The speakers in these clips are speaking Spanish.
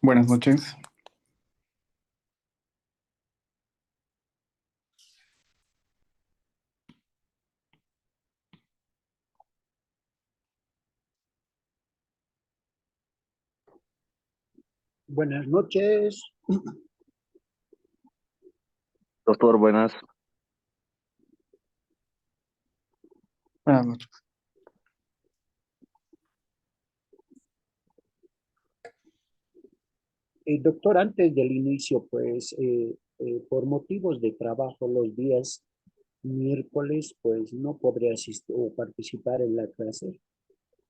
Buenas noches. Buenas noches. Doctor, buenas. Buenas noches. Doctor, antes del inicio, por motivos de trabajo los días miércoles, pues no podré asistir o participar en la clase.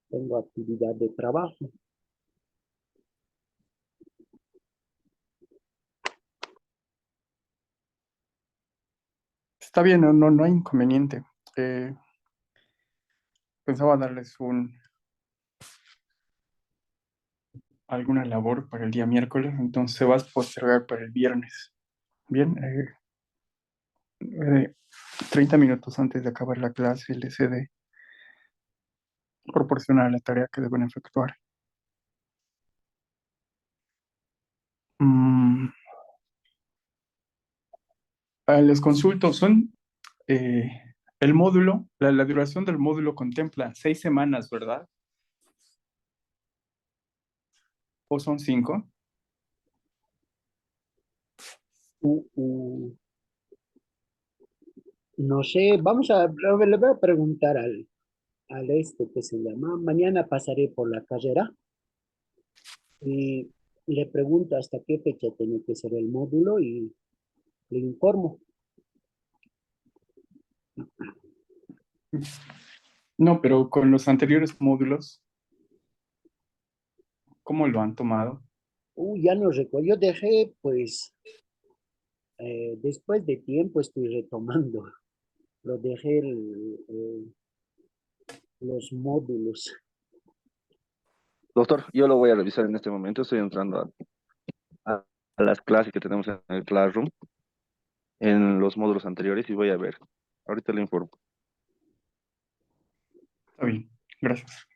Tengo actividad de trabajo. Está bien, no hay inconveniente. Pensaba darles alguna labor para el día miércoles, entonces se va a postergar para el viernes. Bien, 30 minutos antes de acabar la clase, les he de proporcionar la tarea que deben efectuar. Mm, Les consulto, eh, el módulo, la duración del módulo contempla 6 semanas, ¿verdad? ¿O son 5? Uh, uh, no sé, le voy a preguntar al este que se llama. Mañana pasaré por la carrera y le pregunto hasta qué fecha tiene que ser el módulo y le informo. No, pero con los anteriores módulos, ¿cómo lo han tomado? Ya no recuerdo. Yo dejé, pues, después de tiempo estoy retomando. Lo dejé los módulos. Doctor, yo lo voy a revisar en este momento. Estoy entrando a las clases que tenemos en el Classroom, en los módulos anteriores y voy a ver. Ahorita le informo. Está bien, gracias.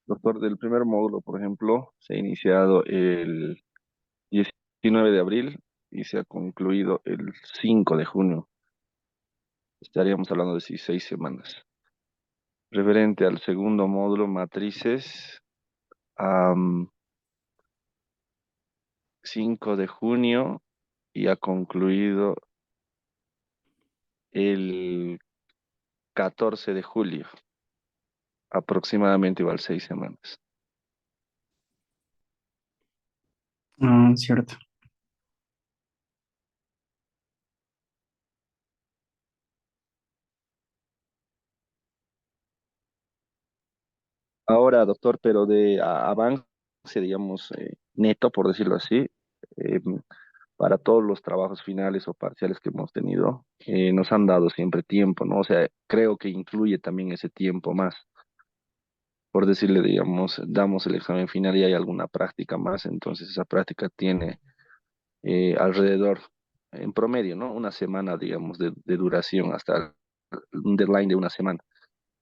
Doctor, del primer módulo, por ejemplo, se ha iniciado el 19 de abril y se ha concluido el 5 de junio. Estaríamos hablando de 6 semanas. Referente al segundo módulo, matrices, am, 5 de junio y ha concluido el 14 de julio. Aproximadamente igual 6 semanas. Cierto. Ahora, doctor, pero de avance, digamos, neto, por decirlo así, eh, para todos los trabajos finales o parciales que hemos tenido, nos han dado siempre tiempo, ¿no? O sea, creo que incluye también ese tiempo más. Por decirle, digamos, damos el examen final y hay alguna práctica más, entonces esa práctica tiene alrededor, en promedio, ¿no? Una semana, digamos, de duración hasta un deadline de una semana.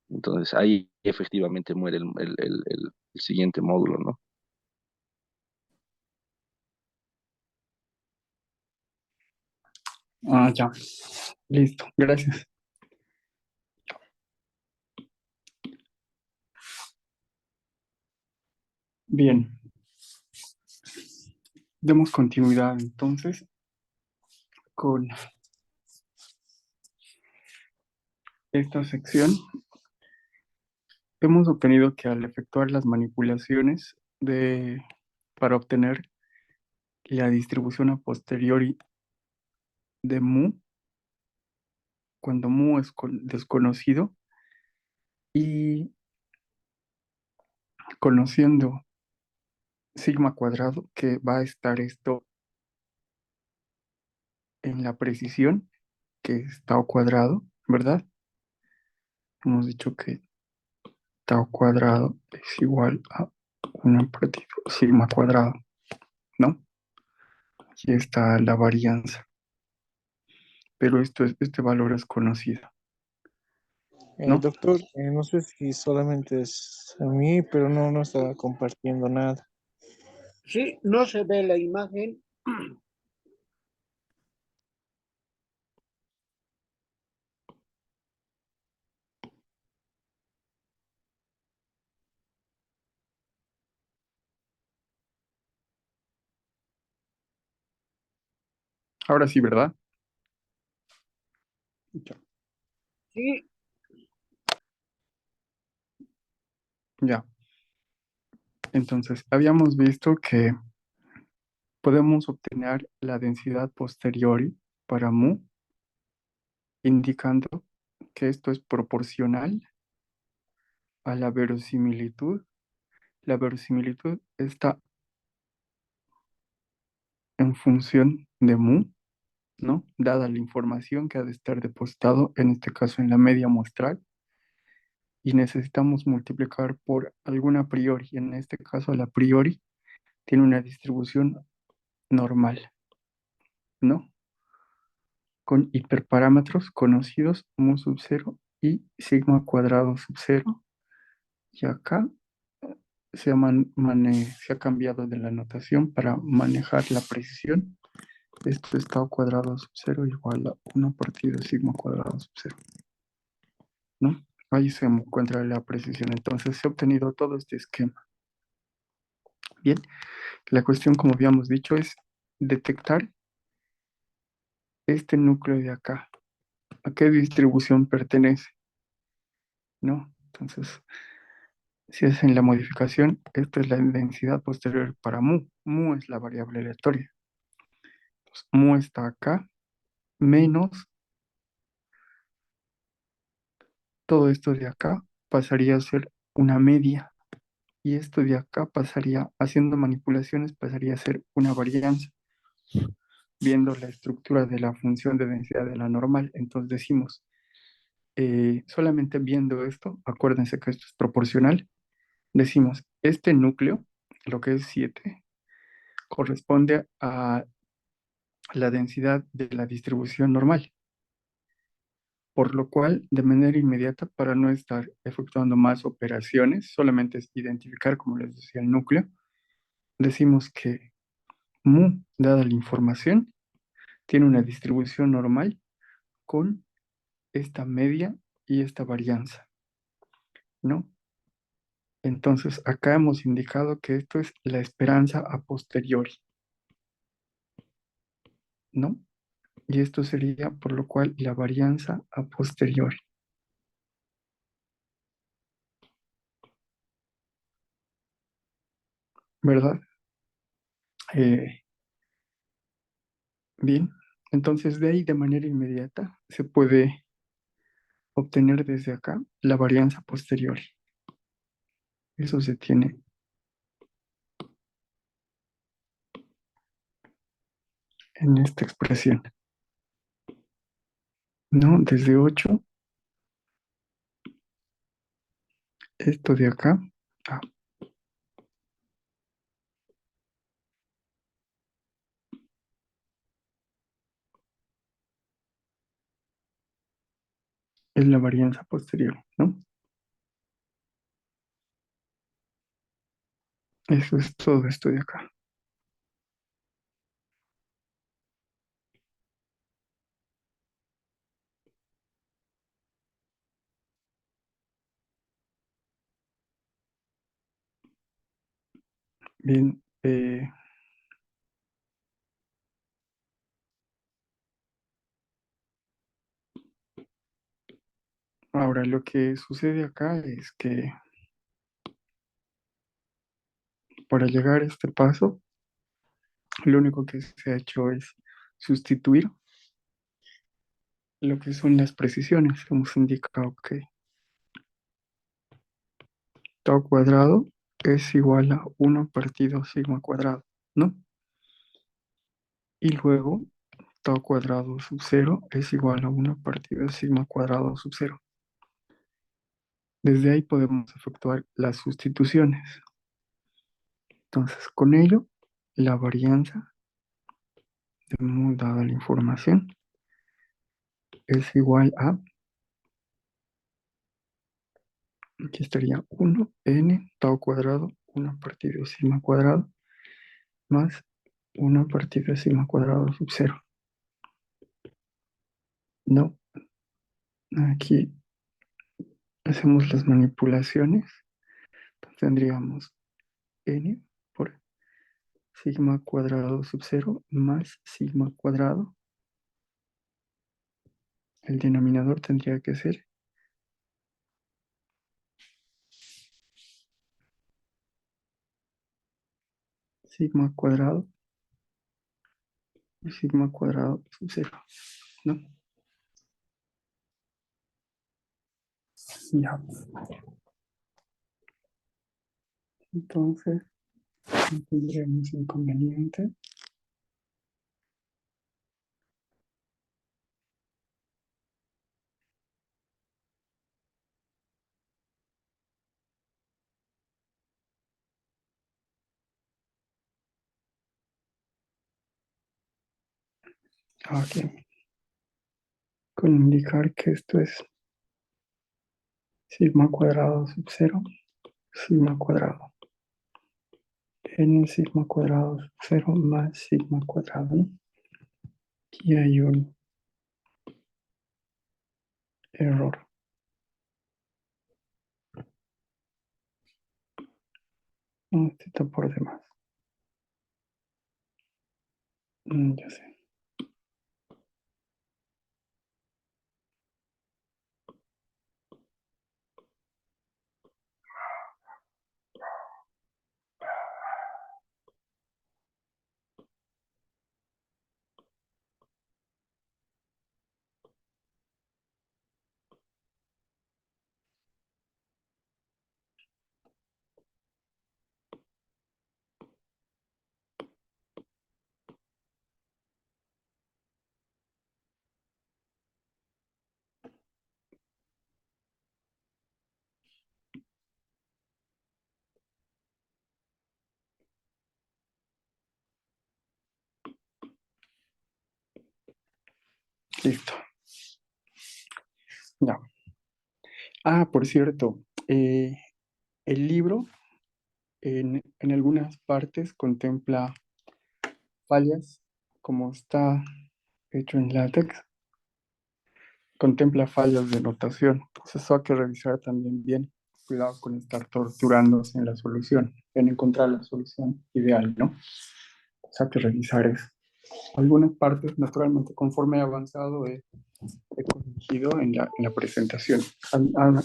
Entonces ahí efectivamente muere el siguiente módulo, ¿no? Ya. Listo. Gracias. Bien. Demos continuidad entonces con esta sección. Hemos obtenido que al efectuar las manipulaciones para obtener la distribución a posteriori de mu, cuando mu es desconocido, y conociendo sigma cuadrado, que va a estar esto en la precisión, que es tau cuadrado, ¿verdad? Hemos dicho que tau cuadrado es igual a una partido sigma cuadrado, ¿no? Aquí está la varianza, pero este valor es conocido, ¿no? Doctor, no sé si solamente es a mí, pero no está compartiendo nada. Sí, no se ve la imagen. Ahora sí, ¿verdad? Ya. Sí, Ya. Entonces, habíamos visto que podemos obtener la densidad posteriori para mu, indicando que esto es proporcional a la verosimilitud. La verosimilitud está en función de mu, ¿no? Dada la información que ha de estar depositado, en este caso en la media muestral, y necesitamos multiplicar por alguna a priori. En este caso, la priori tiene una distribución normal, ¿no? Con hiperparámetros conocidos mu sub 0 y sigma cuadrado sub 0. Y acá se ha cambiado de la notación para manejar la precisión. Esto es tau cuadrado sub 0 igual a 1 partido sigma cuadrado sub 0, ¿no? Ahí se encuentra la precisión. Entonces se ha obtenido todo este esquema. Bien, la cuestión, como habíamos dicho, es detectar este núcleo de acá. ¿A qué distribución pertenece? ¿No? Entonces, si hacen la modificación, esta es la densidad posterior para mu. Mu es la variable aleatoria. Entonces, mu está acá, menos todo esto de acá pasaría a ser una media. Y esto de acá pasaría, haciendo manipulaciones, pasaría a ser una varianza, viendo la estructura de la función de densidad de la normal. Entonces decimos, solamente viendo esto, acuérdense que esto es proporcional, decimos, este núcleo, lo que es 7 corresponde a la densidad de la distribución normal, por lo cual, de manera inmediata, para no estar efectuando más operaciones, solamente es identificar, como les decía, el núcleo, decimos que mu, dada la información, tiene una distribución normal con esta media y esta varianza, ¿no? Entonces, acá hemos indicado que esto es la esperanza a posteriori, ¿no? Y esto sería por lo cual la varianza a posteriori, ¿verdad? Bien, entonces de ahí de manera inmediata se puede obtener desde acá la varianza posterior. Eso se tiene en esta expresión, ¿no? Desde 8, esto de acá, ah, es la varianza posterior, ¿no? Eso es todo esto de acá. Bien, ahora lo que sucede acá es que para llegar a este paso, lo único que se ha hecho es sustituir lo que son las precisiones. Hemos indicado que tau cuadrado es igual a 1 partido sigma cuadrado, ¿no? Y luego tau cuadrado sub 0 es igual a 1 partido sigma cuadrado sub 0. Desde ahí podemos efectuar las sustituciones. Entonces, con ello, la varianza, dada la información, es igual a, aquí estaría 1 n tau cuadrado, 1 partido sigma cuadrado, más 1 partido sigma cuadrado sub 0. No, aquí hacemos las manipulaciones, tendríamos n por sigma cuadrado sub 0 más sigma cuadrado. El denominador tendría que ser sigma cuadrado y sigma cuadrado sub 0, ¿no? Ya, entonces no tendríamos inconveniente. Aquí, con indicar que esto es sigma cuadrado sub 0, sigma cuadrado, n sigma cuadrado sub 0 más sigma cuadrado, ¿no? Aquí hay un error. Este está por demás. Ya sé. Listo. Ya. Ah, por cierto, el libro en algunas partes contempla fallas, como está hecho en LaTeX, contempla fallas de notación. Entonces eso hay que revisar también bien. Cuidado con estar torturándose en la solución, en encontrar la solución ideal, ¿no? O sea, hay que revisar eso. Algunas partes, naturalmente, conforme he avanzado, he corregido en la presentación.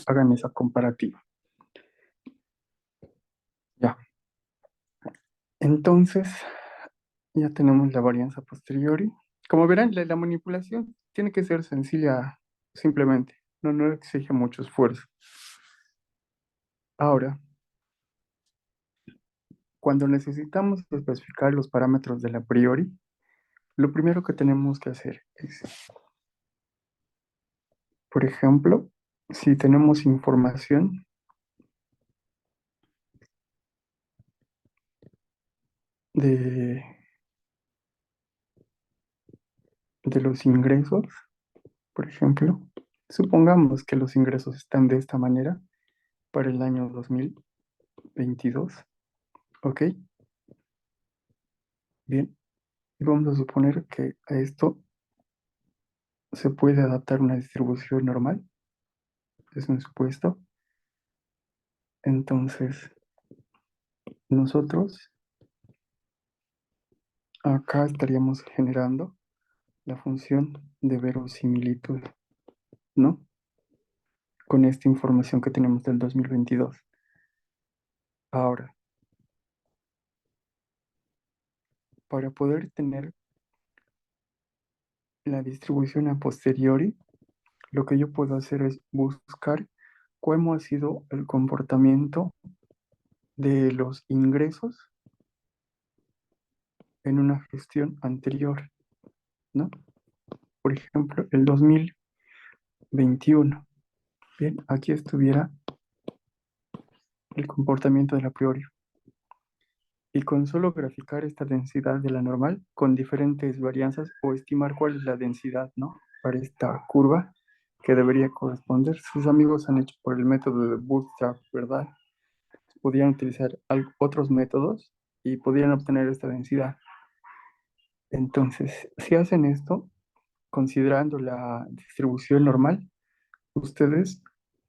Hagan esa comparativa. Ya. Entonces, ya tenemos la varianza posteriori. Como verán, la manipulación tiene que ser sencilla simplemente, no exige mucho esfuerzo. Ahora, cuando necesitamos especificar los parámetros del a priori, lo primero que tenemos que hacer es, por ejemplo, si tenemos información de, de los ingresos, por ejemplo, supongamos que los ingresos están de esta manera para el año 2022, ¿ok? Bien, y vamos a suponer que a esto se puede adaptar una distribución normal, es un supuesto. Entonces, nosotros acá estaríamos generando la función de verosimilitud, ¿no? Con esta información que tenemos del 2022. Ahora, para poder tener la distribución a posteriori, lo que yo puedo hacer es buscar cómo ha sido el comportamiento de los ingresos en una gestión anterior, ¿no? Por ejemplo, el 2021. Bien, aquí estuviera el comportamiento del a priori. Y con solo graficar esta densidad de la normal con diferentes varianzas o estimar cuál es la densidad, ¿no? Para esta curva que debería corresponder. Sus amigos han hecho por el método de Bootstrap, ¿verdad? Podrían utilizar otros métodos y podrían obtener esta densidad. Entonces, si hacen esto, considerando la distribución normal, ustedes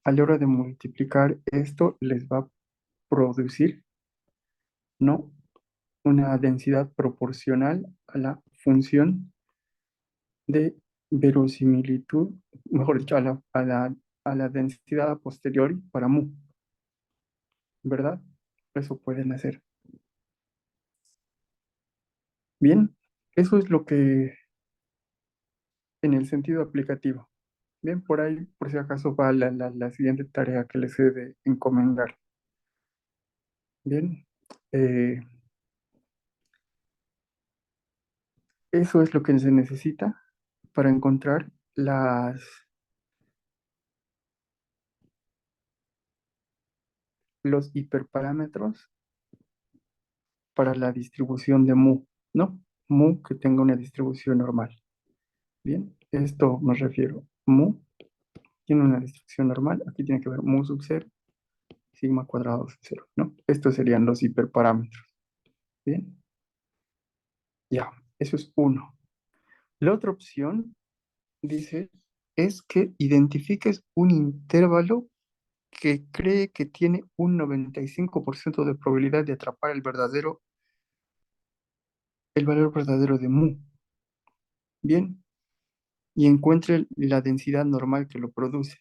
a la hora de multiplicar esto les va a producir, ¿no? Una densidad proporcional a la función de verosimilitud, mejor dicho, a la densidad a posteriori para mu, ¿verdad? Eso pueden hacer. Bien, eso es lo que en el sentido aplicativo. Bien, por ahí, por si acaso va la siguiente tarea que les he de encomendar. Bien, eh, eso es lo que se necesita para encontrar los hiperparámetros para la distribución de mu, ¿no? Mu que tenga una distribución normal. Bien, esto me refiero. Mu tiene una distribución normal. Aquí tiene que ver mu sub 0, sigma cuadrado sub 0, ¿no? Estos serían los hiperparámetros. Bien, ya, eso es uno. La otra opción, dice, es que identifiques un intervalo que cree que tiene un 95% de probabilidad de atrapar el valor verdadero de mu. Bien, y encuentre la densidad normal que lo produce.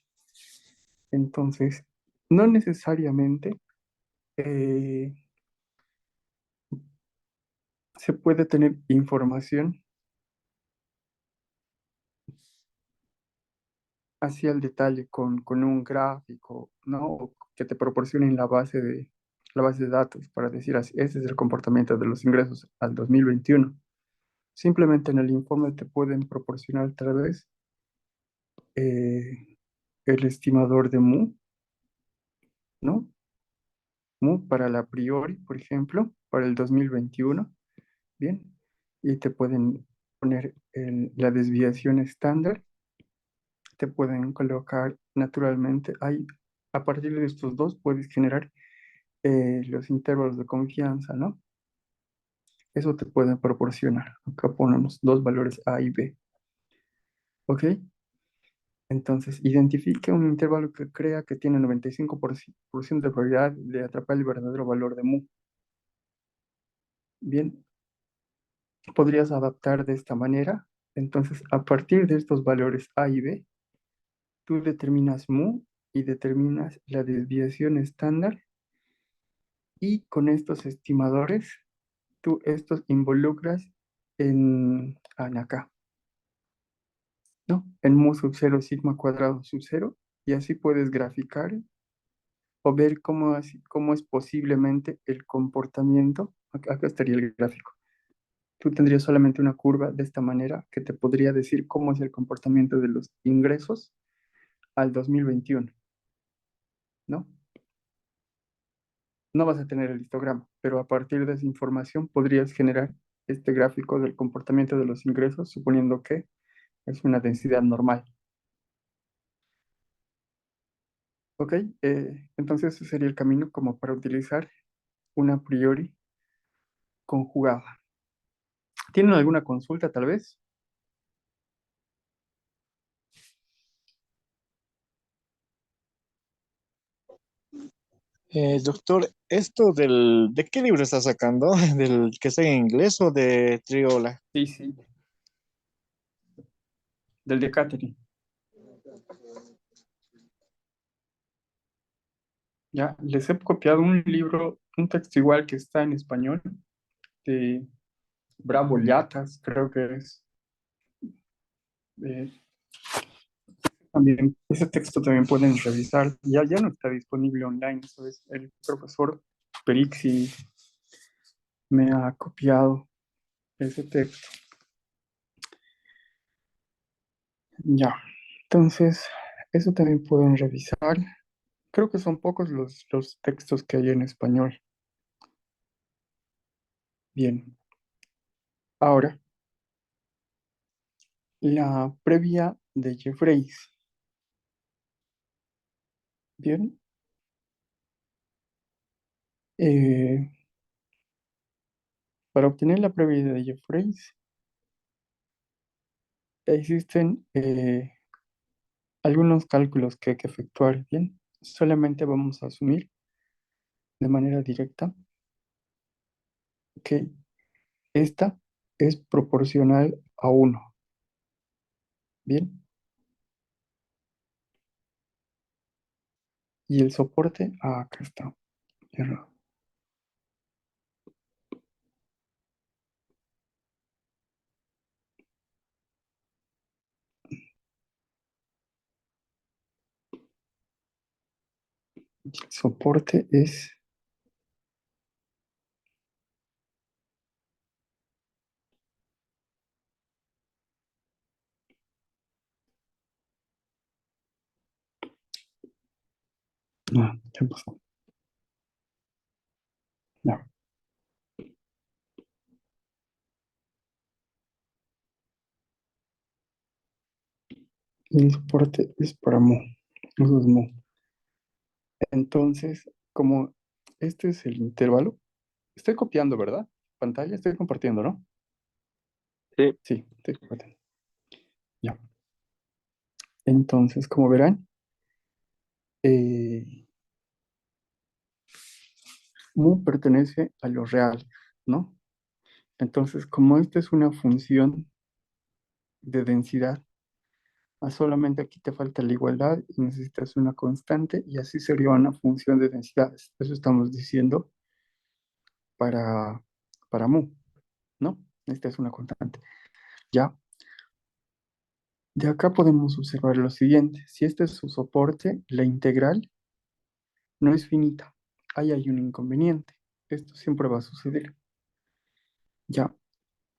Entonces, no necesariamente eh, se puede tener información así al detalle con un gráfico, ¿no? O que te proporcionen la base de datos para decir así, ese es el comportamiento de los ingresos al 2021. Simplemente en el informe te pueden proporcionar tal vez el estimador de mu, ¿no? Mu para la priori, por ejemplo, para el 2021. Bien, y te pueden poner la desviación estándar, te pueden colocar naturalmente, a partir de estos dos puedes generar los intervalos de confianza, ¿no? Eso te pueden proporcionar. Acá ponemos dos valores A y B, ¿ok? Entonces, identifique un intervalo que crea que tiene 95% de probabilidad de atrapar el verdadero valor de mu. Bien, podrías adaptar de esta manera. Entonces, a partir de estos valores A y B, tú determinas mu y determinas la desviación estándar y con estos estimadores, tú estos involucras en acá. ¿no? En mu sub 0 sigma cuadrado sub 0, y así puedes graficar o ver cómo es posiblemente el comportamiento. Acá estaría el gráfico. Tú tendrías solamente una curva de esta manera que te podría decir cómo es el comportamiento de los ingresos al 2021, ¿no? No vas a tener el histograma, pero a partir de esa información podrías generar este gráfico del comportamiento de los ingresos, suponiendo que es una densidad normal. ¿Ok? Entonces ese sería el camino como para utilizar una a priori conjugada. ¿Tienen alguna consulta tal vez? Doctor, ¿esto de qué libro está sacando? ¿Del que está en inglés o de Triola? Sí, sí, del de Catherine. Ya, les he copiado un libro, un texto igual que está en español, de Bravo Llatas, creo que es. Eh, también, ese texto también pueden revisar. Ya no está disponible online, ¿sabes? El profesor Perixi me ha copiado ese texto. Ya, entonces, eso también pueden revisar. Creo que son pocos los textos que hay en español. Bien, ahora, la previa de Jeffreys. Bien, eh, para obtener la previa de Jeffreys existen algunos cálculos que hay que efectuar. Bien, solamente vamos a asumir de manera directa que esta es proporcional a uno. Bien, y el soporte, acá está. Error. El soporte es, no, ¿qué pasó? No, el soporte es para mu. Eso es mu. Entonces, como este es el intervalo, estoy copiando, ¿verdad? Pantalla, estoy compartiendo, ¿no? Sí, Sí, estoy compartiendo. Ya. Entonces, como verán, eh, mu pertenece a lo real, ¿no? Entonces, como esta es una función de densidad, solamente aquí te falta la igualdad y necesitas una constante y así sería una función de densidades. Eso estamos diciendo para, para mu, ¿no? Esta es una constante. Ya, de acá podemos observar lo siguiente. Si este es su soporte, la integral no es finita. Ahí hay un inconveniente. Esto siempre va a suceder. Ya,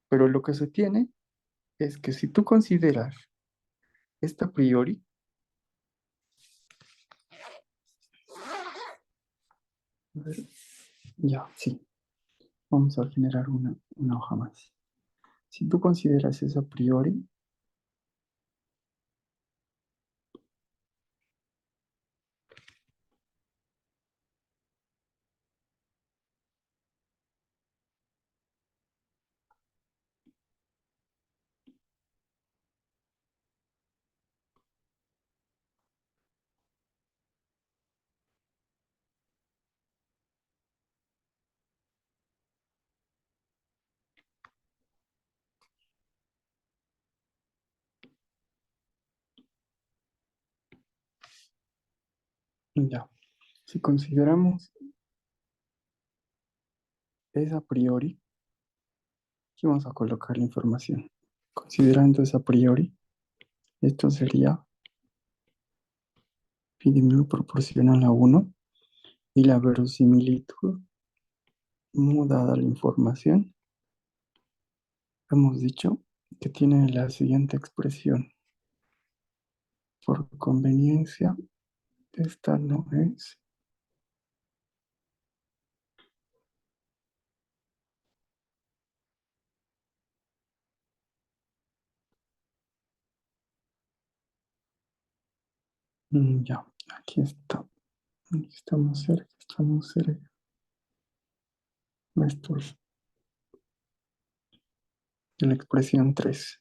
pero lo que se tiene es que si tú consideras esta a priori, a ver, ya, sí, vamos a generar una hoja más. Si tú consideras eso a priori, ya, si consideramos es a priori, aquí vamos a colocar la información. Considerando es a priori, Esto sería phi de mu proporcional a 1 y la verosimilitud mu dada la información. Hemos dicho que tiene la siguiente expresión. Por conveniencia, esta no es. Ya, aquí está. Aquí estamos cerca, estamos cerca. Esto es de la expresión 3.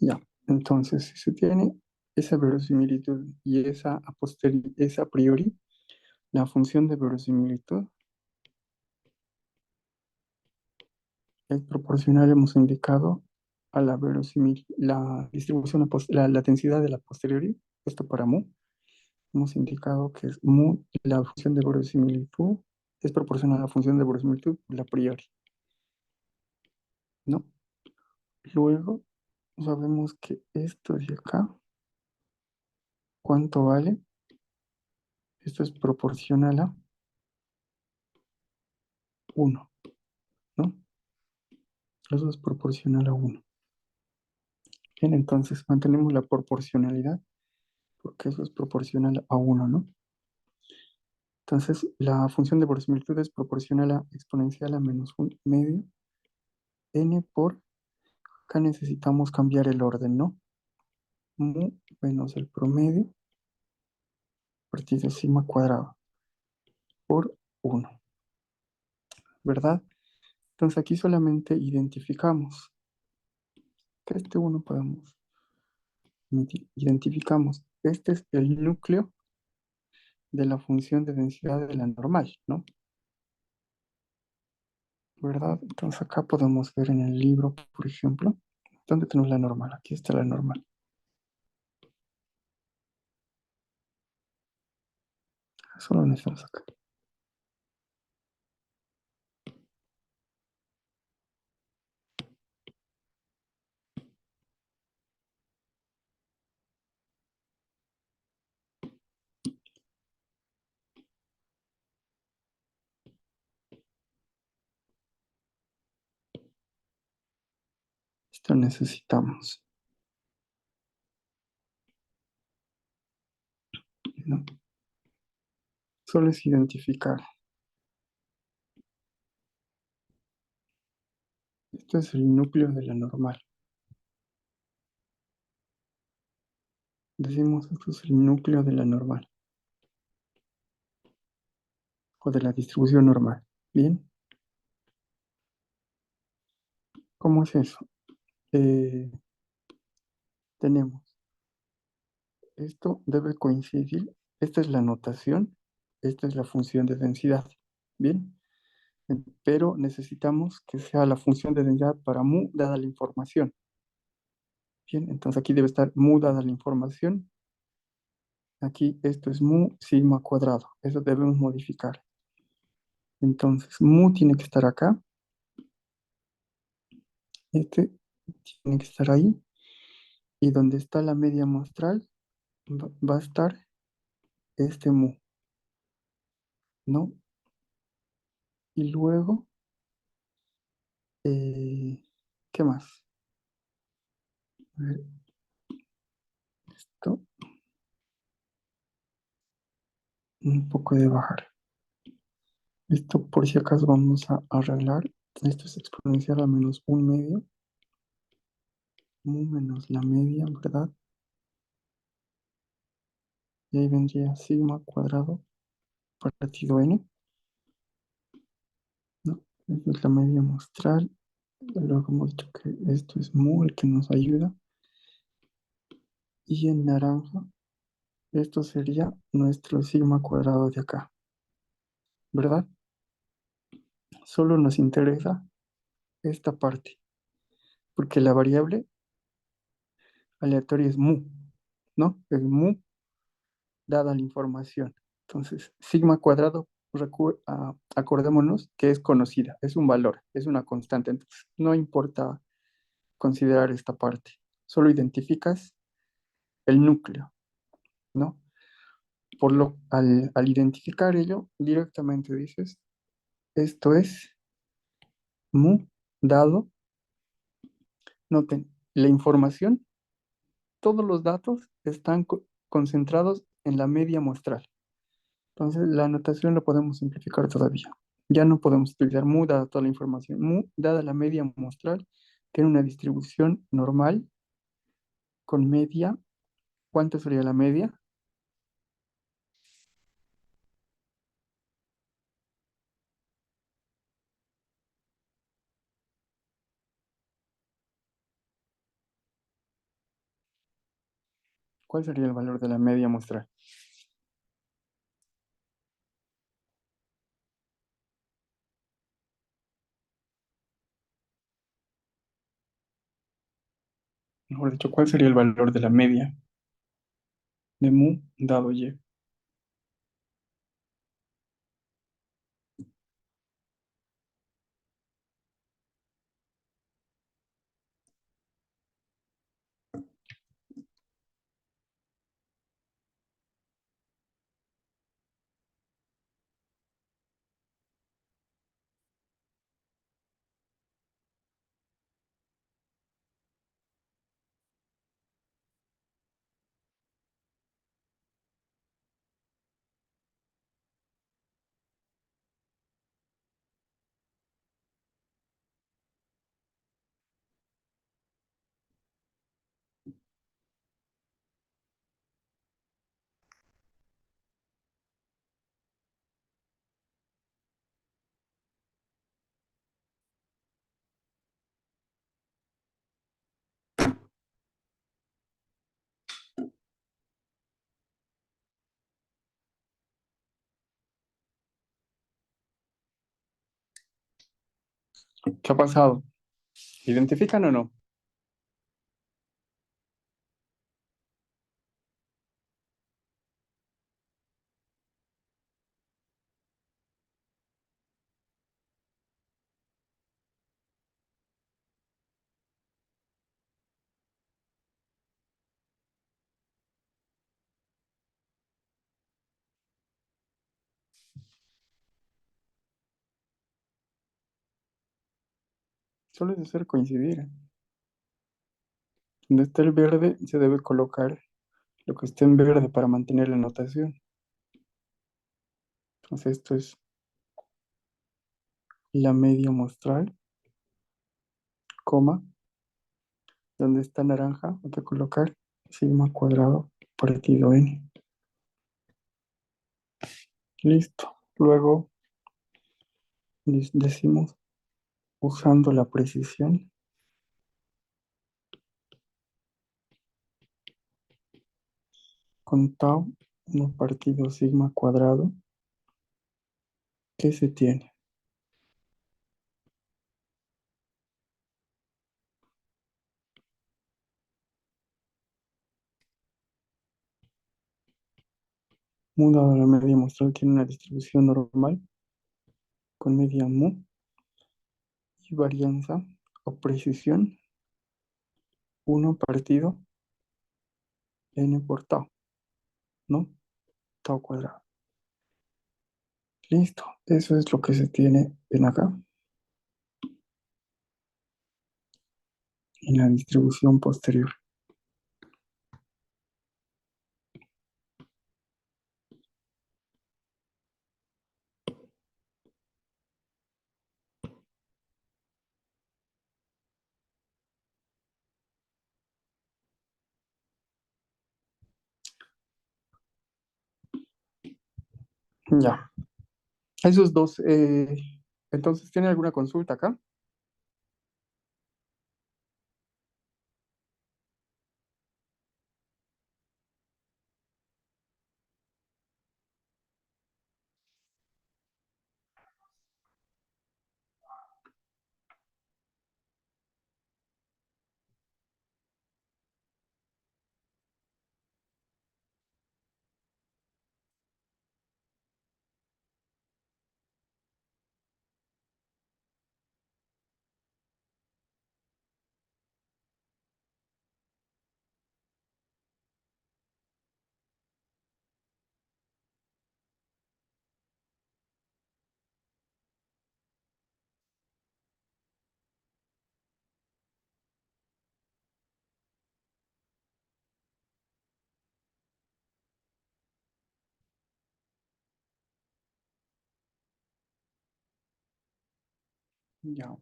Ya, entonces si se tiene esa verosimilitud y esa a priori, la función de verosimilitud es proporcional, hemos indicado, a la distribución, la densidad de la posteriori, esto para mu, hemos indicado que es mu, la función de verosimilitud es proporcional a la función de verosimilitud por la priori, ¿no? Luego sabemos que esto de acá, ¿cuánto vale? Esto es proporcional a 1, ¿no? Eso es proporcional a 1. Bien, entonces mantenemos la proporcionalidad porque eso es proporcional a 1, ¿no? Entonces la función de verosimilitud es proporcional a exponencial a menos un medio n por, acá necesitamos cambiar el orden, ¿no? Mu menos el promedio partido sigma cuadrado por 1, ¿verdad? Entonces aquí solamente identificamos que este 1 podemos identificamos. Este es el núcleo de la función de densidad de la normal, ¿no? ¿Verdad? Entonces acá podemos ver en el libro, por ejemplo, ¿dónde tenemos la normal? Aquí está la normal. Solo necesitamos acá. Esto necesitamos, ¿no? Solo es identificar. Esto es el núcleo de la normal. Decimos esto es el núcleo de la normal. O de la distribución normal. ¿Bien? ¿Cómo es eso? Tenemos, esto debe coincidir, esta es la notación, esta es la función de densidad. ¿Bien? Pero necesitamos que sea la función de densidad para mu dada la información. Bien, entonces aquí debe estar mu dada la información. Aquí esto es mu sigma cuadrado. Eso debemos modificar. Entonces, mu tiene que estar acá. Este tiene que estar ahí. Y donde está la media muestral, va a estar este mu, ¿no? Y luego, ¿qué más? A ver, esto, un poco de bajar. Esto por si acaso vamos a arreglar. Esto es exponencial a menos un medio. Mu menos la media, ¿verdad? Y ahí vendría sigma cuadrado partido n, ¿no? Esta es la media muestral. Luego hemos dicho que esto es mu, el que nos ayuda. Y en naranja, esto sería nuestro sigma cuadrado de acá. ¿verdad? Solo nos interesa esta parte, porque la variable aleatoria es mu, ¿no? Es mu dada la información. Entonces, sigma cuadrado, acordémonos que es conocida, es un valor, es una constante. Entonces, no importa considerar esta parte, solo identificas el núcleo, ¿no? Al identificar ello, directamente dices, esto es mu dado, noten, la información, todos los datos están concentrados en la media muestral. Entonces, la anotación la podemos simplificar todavía. Ya no podemos utilizar mu dada toda la información. Mu dada la media muestral, tiene una distribución normal con media. ¿Cuánto sería la media? ¿Cuál sería el valor de la media muestral? Mejor dicho, ¿cuál sería el valor de la media de mu dado y? ¿Qué ha pasado? ¿Identifican o no? Suele hacer coincidir. Donde está el verde, se debe colocar lo que esté en verde para mantener la notación. Entonces, esto es la media muestral, coma, donde está naranja, hay que colocar sigma cuadrado partido n. Listo. Luego decimos, usando la precisión, con tau, 1 partido sigma cuadrado, ¿qué se tiene? Mu dado la media muestral tiene una distribución normal con media mu y varianza o precisión 1 partido n por tau, ¿no? Tau cuadrado. Listo, eso es lo que se tiene en acá, en la distribución posterior. Ya, esos dos, entonces, ¿tiene alguna consulta acá? Ya,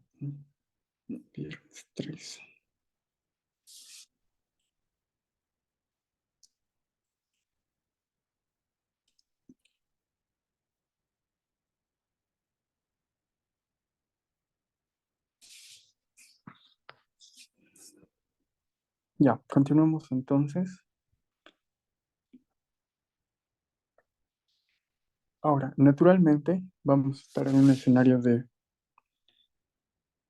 viernes 13. Ya, continuamos entonces. Ahora, naturalmente, vamos a estar en un escenario de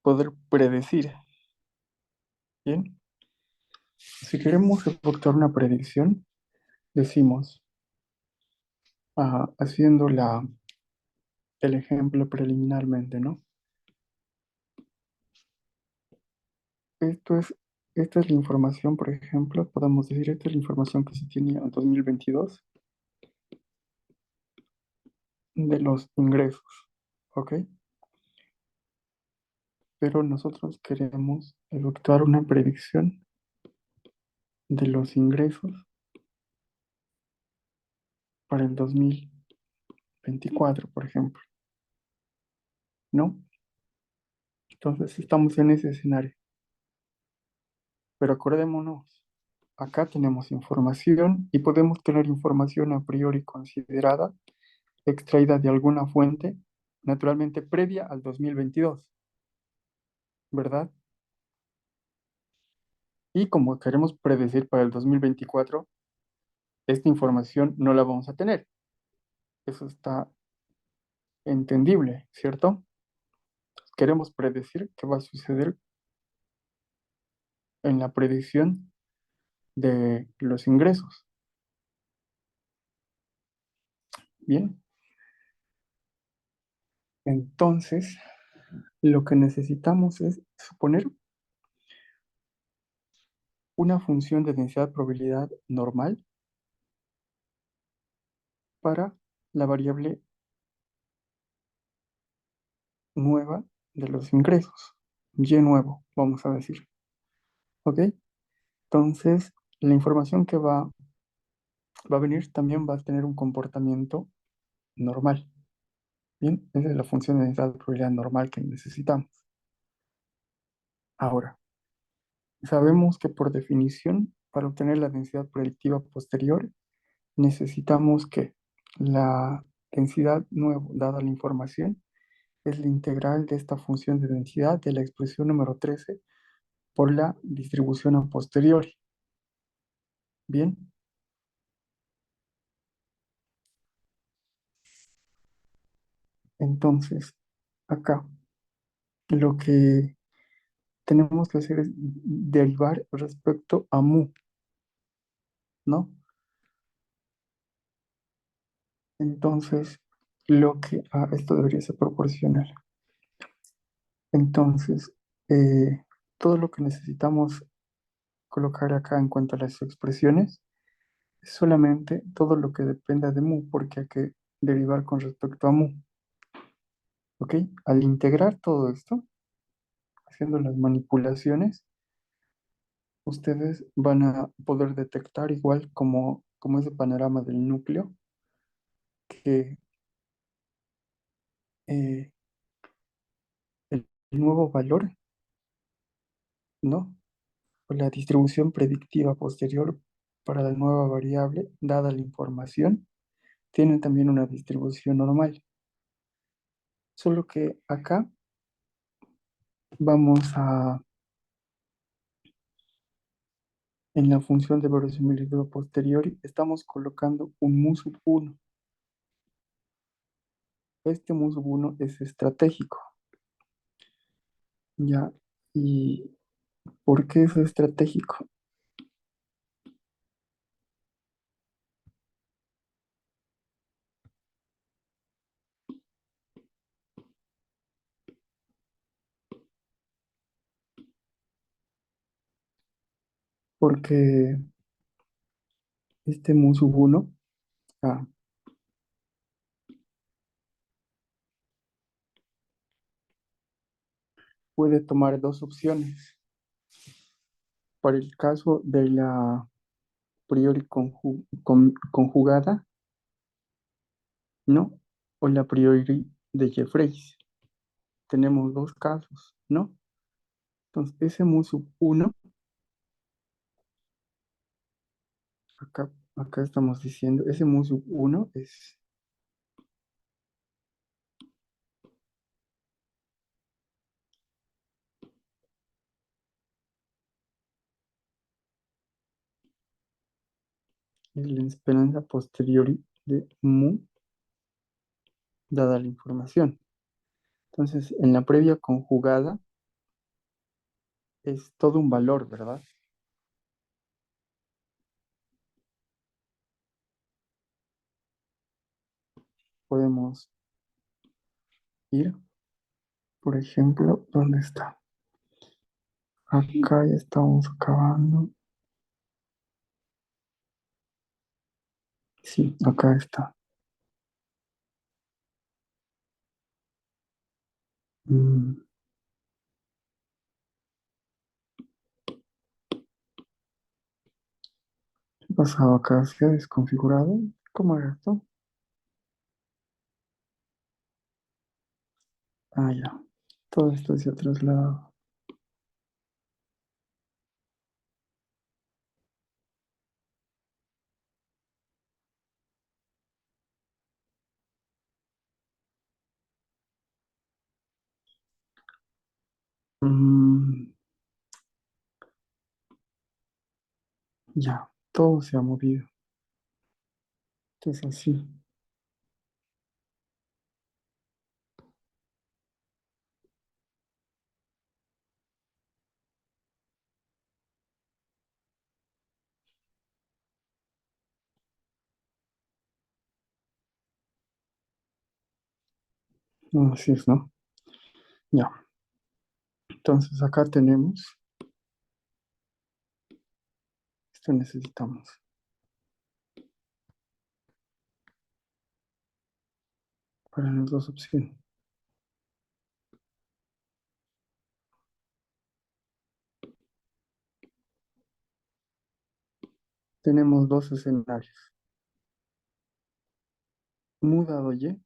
poder predecir. Bien, si queremos efectuar una predicción, decimos, haciendo el ejemplo preliminarmente, ¿no? Esto es, esta es la información, por ejemplo, podemos decir, esta es la información que se tenía en 2022 de los ingresos, ¿ok? Pero nosotros queremos efectuar una predicción de los ingresos para el 2024, por ejemplo, ¿no? Entonces estamos en ese escenario. Pero acordémonos, acá tenemos información y podemos tener información a priori considerada, extraída de alguna fuente, naturalmente previa al 2022, ¿verdad? Y como queremos predecir para el 2024, esta información no la vamos a tener. Eso está entendible, ¿cierto? Queremos predecir qué va a suceder en la predicción de los ingresos. Bien, entonces lo que necesitamos es suponer una función de densidad probabilidad normal para la variable nueva de los ingresos. Y nuevo, vamos a decir. ¿Ok? Entonces, la información que va a venir también va a tener un comportamiento normal. Bien, esa es la función de densidad de probabilidad normal que necesitamos. Ahora, sabemos que por definición, para obtener la densidad predictiva posterior, necesitamos que la densidad nueva, dada la información, es la integral de esta función de densidad de la expresión número 13 por la distribución a posteriori. Bien, entonces, acá lo que tenemos que hacer es derivar respecto a mu, ¿no? Entonces, esto debería ser proporcional. Entonces, todo lo que necesitamos colocar acá en cuanto a las expresiones es solamente todo lo que dependa de mu, porque hay que derivar con respecto a mu. ¿Ok? Al integrar todo esto, haciendo las manipulaciones, ustedes van a poder detectar igual como ese panorama del núcleo, que eh, el nuevo valor, ¿no? O la distribución predictiva posterior para la nueva variable, dada la información, tiene también una distribución normal. Solo que acá vamos en la función de verosimilitud posteriori, estamos colocando un mu sub 1. Este mu sub 1 es estratégico, ¿ya? ¿Y por qué es estratégico? Porque este mu sub 1 ah, puede tomar dos opciones. Para el caso de la priori conjugada, ¿no? O la priori de Jeffreys. tenemos dos casos, ¿no? Entonces, ese mu sub 1, acá estamos diciendo, ese mu sub 1 es la esperanza posteriori de mu dada la información. Entonces, en la previa conjugada es todo un valor, ¿verdad? Podemos ir, por ejemplo, ¿dónde está? Acá ya estamos acabando. Sí, acá está. Mm, ¿Qué pasaba acá? ¿Se ha desconfigurado? ¿Cómo era esto? Ah, ya. Todo esto se ha trasladado. Mm, ya, todo se ha movido. Entonces así. No, así es, ¿no? Ya. Entonces acá tenemos, esto necesitamos para las dos opciones. Tenemos dos escenarios. Mu dado y,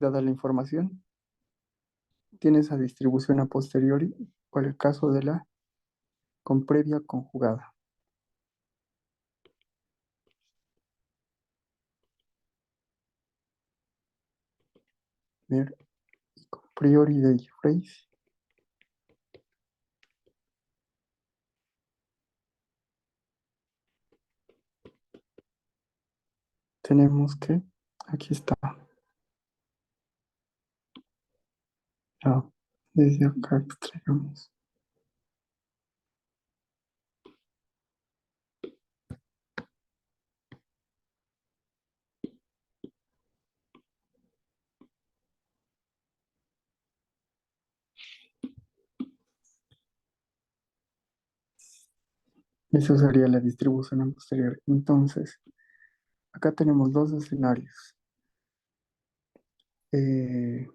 dada la información, tiene esa distribución a posteriori por el caso de la con previa conjugada. Ver, con priori de phrase, tenemos que, aquí está, ya, desde acá extraigamos. Eso sería la distribución a posteriori. Entonces, acá tenemos dos escenarios. Eh,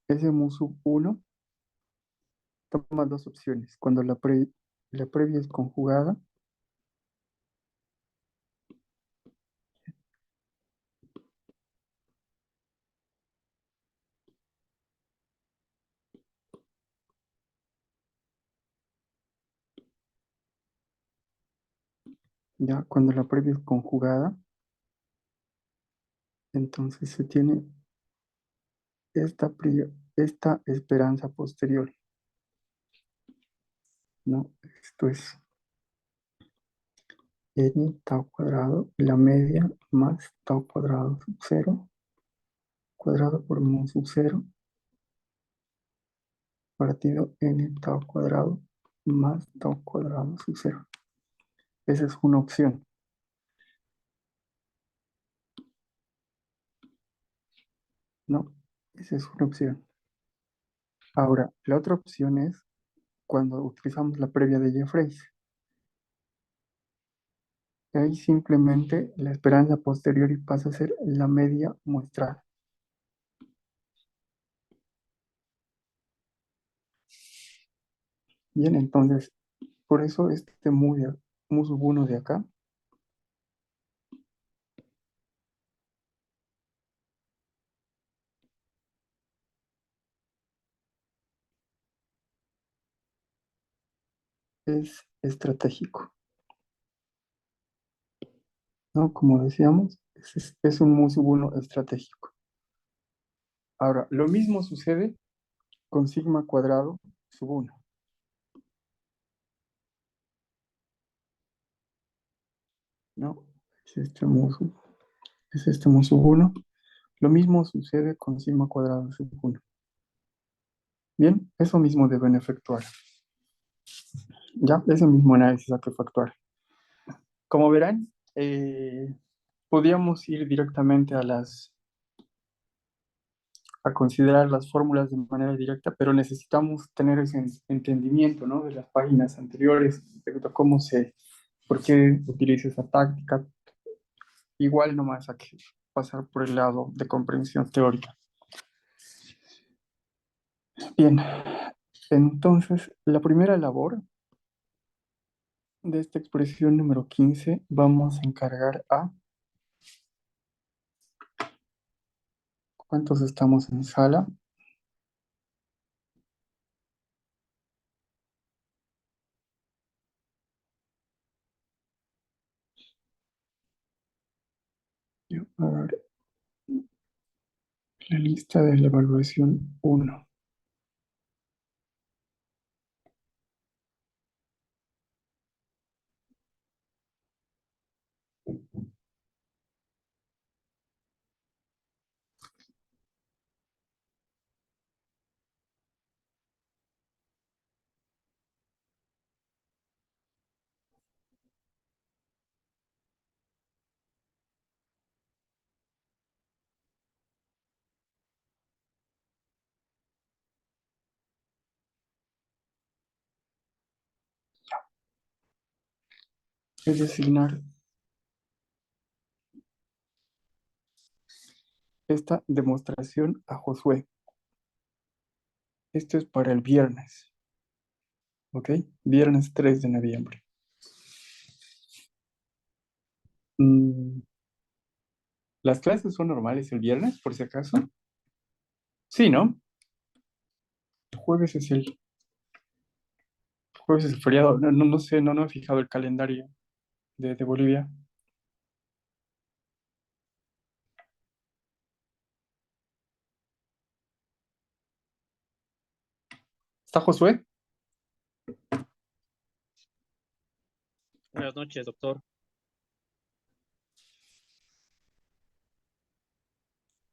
ese mu sub 1 toma dos opciones. Cuando la previa es conjugada, ya cuando la previa es conjugada, entonces se tiene esta esperanza posterior, ¿no? Esto es n tau cuadrado, la media más tau cuadrado sub 0, cuadrado por mu sub 0, partido n tau cuadrado más tau cuadrado sub 0. Esa es una opción, ¿no? Esa es una opción. Ahora, la otra opción es cuando utilizamos la previa de Jeffreys. Ahí simplemente la esperanza posteriori pasa a ser la media muestral. Bien, entonces, por eso este mu sub 1 de acá es estratégico, ¿no? Como decíamos, es un mu sub 1 estratégico. Ahora, lo mismo sucede con sigma cuadrado sub 1, ¿no? Es este mu sub, es este mu sub 1. Lo mismo sucede con sigma cuadrado sub 1. Bien, eso mismo deben efectuar. Ya, ese mismo análisis hay que efectuar. Como verán, podríamos ir directamente a considerar las fórmulas de manera directa, pero necesitamos tener ese entendimiento, ¿no? De las páginas anteriores, de cómo por qué utiliza esa táctica. Igual nomás hay que pasar por el lado de comprensión teórica. Bien, entonces la primera labor de esta expresión número 15 vamos a encargar a... ¿Cuántos estamos en sala? A ver, la lista de la evaluación 1. Es designar esta demostración a Josué. Esto es para el viernes, ¿ok? Viernes 3 de noviembre. Mm, ¿Las clases son normales el viernes, por si acaso? Sí, ¿no? Jueves es el, jueves es el feriado. No sé, no he fijado el calendario de Bolivia. ¿Está Josué? Buenas noches, doctor.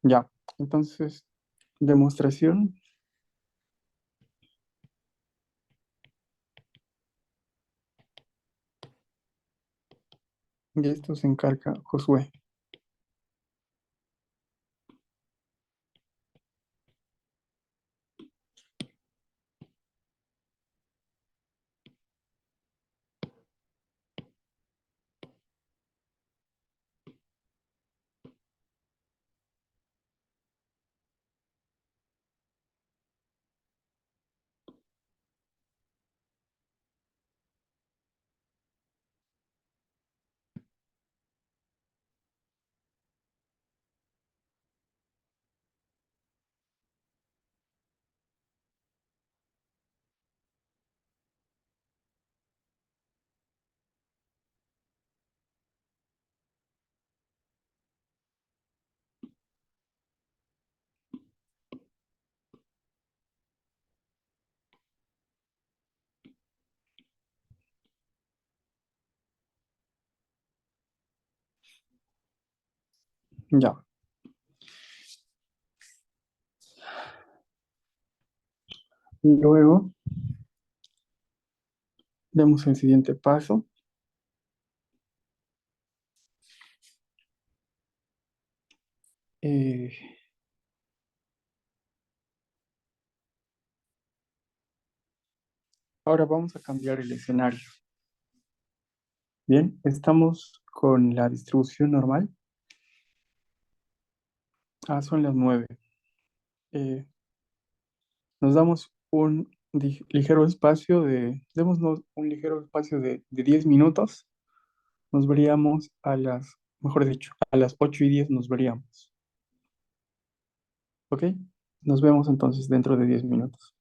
Ya. Entonces, demostración. Y esto se encarga Josué. Ya. Luego, demos el siguiente paso. Eh, Ahora vamos a cambiar el escenario. Bien, estamos con la distribución normal. Son las 9. Eh, Nos damos un ligero espacio démonos un ligero espacio de 10 minutos. Nos veríamos mejor dicho, a las 8:10 nos veríamos. ¿Ok? Nos vemos entonces dentro de 10 minutos.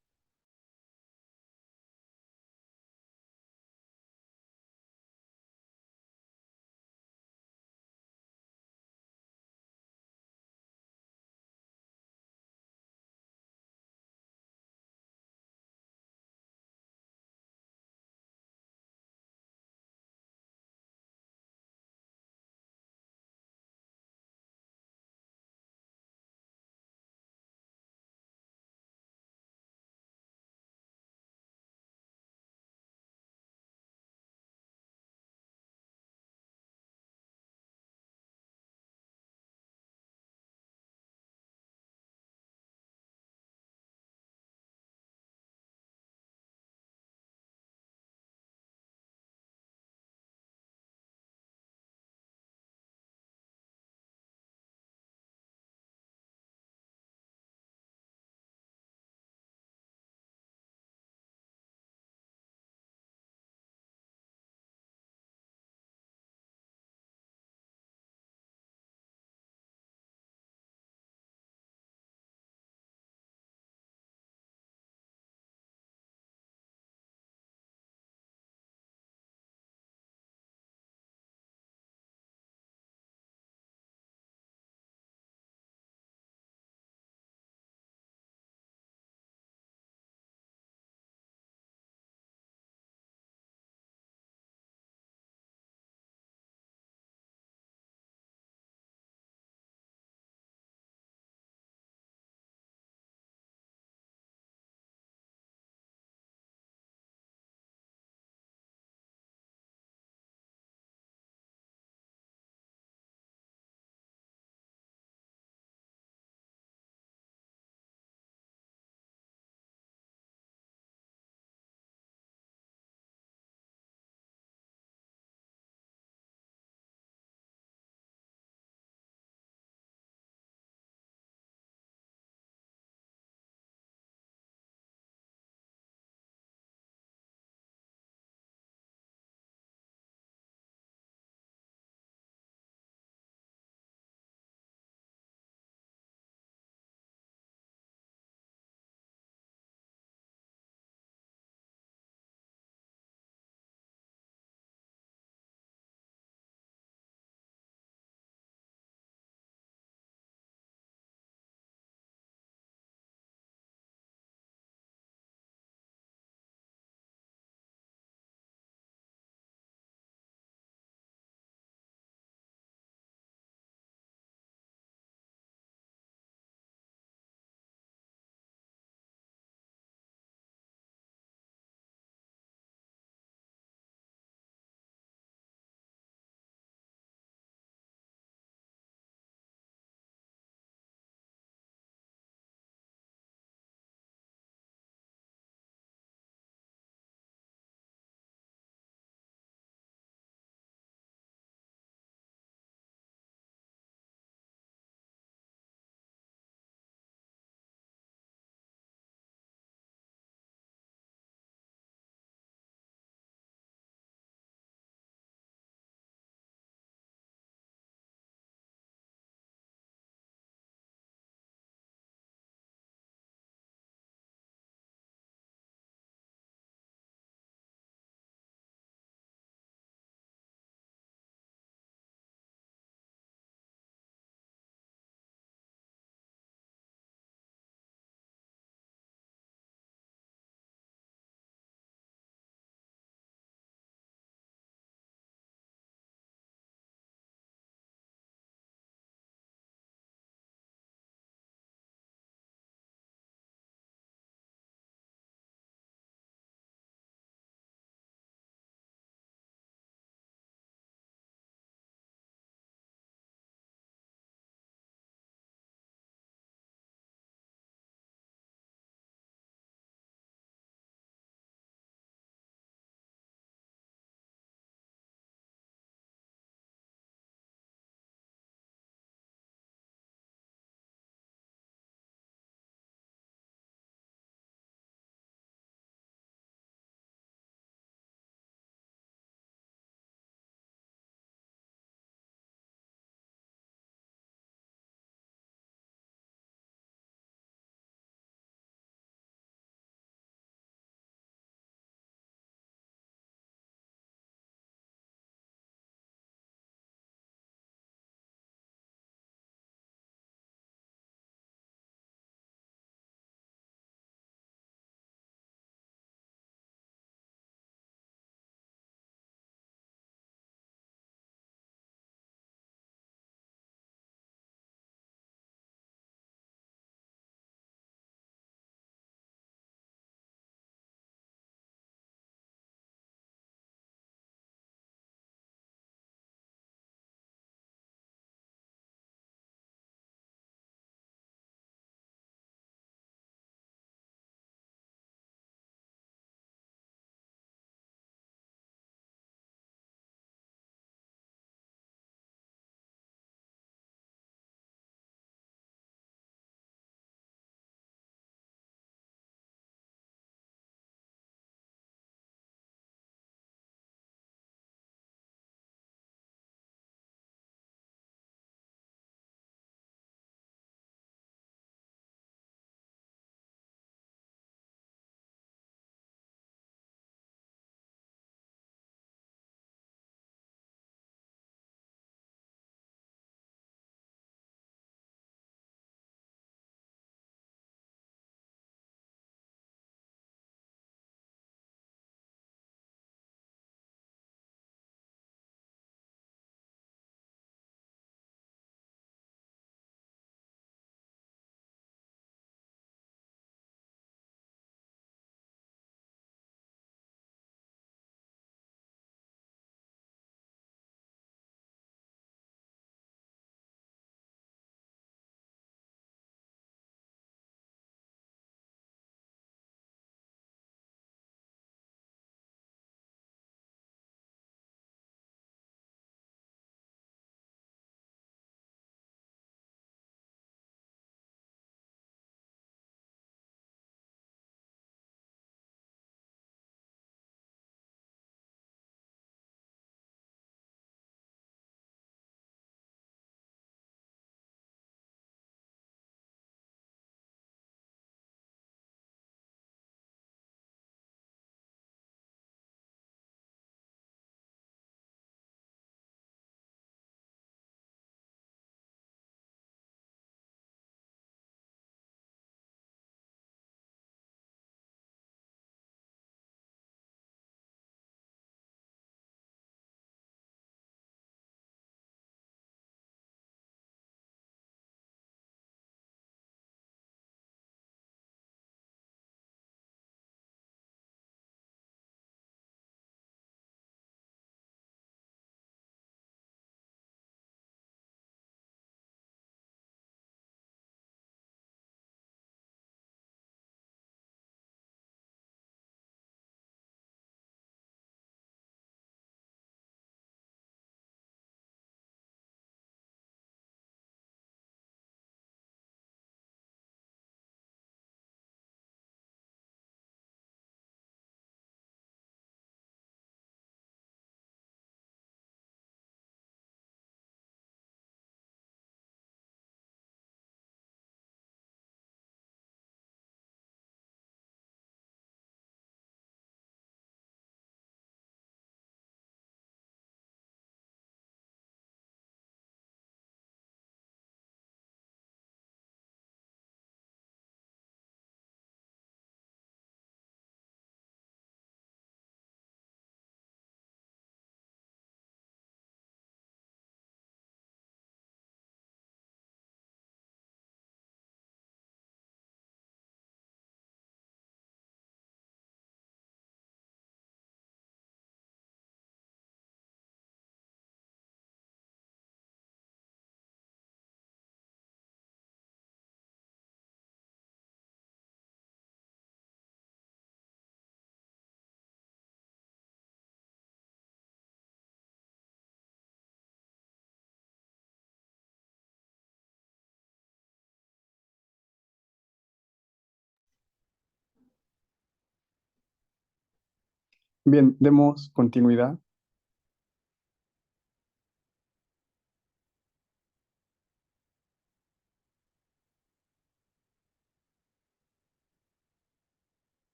Bien, demos continuidad.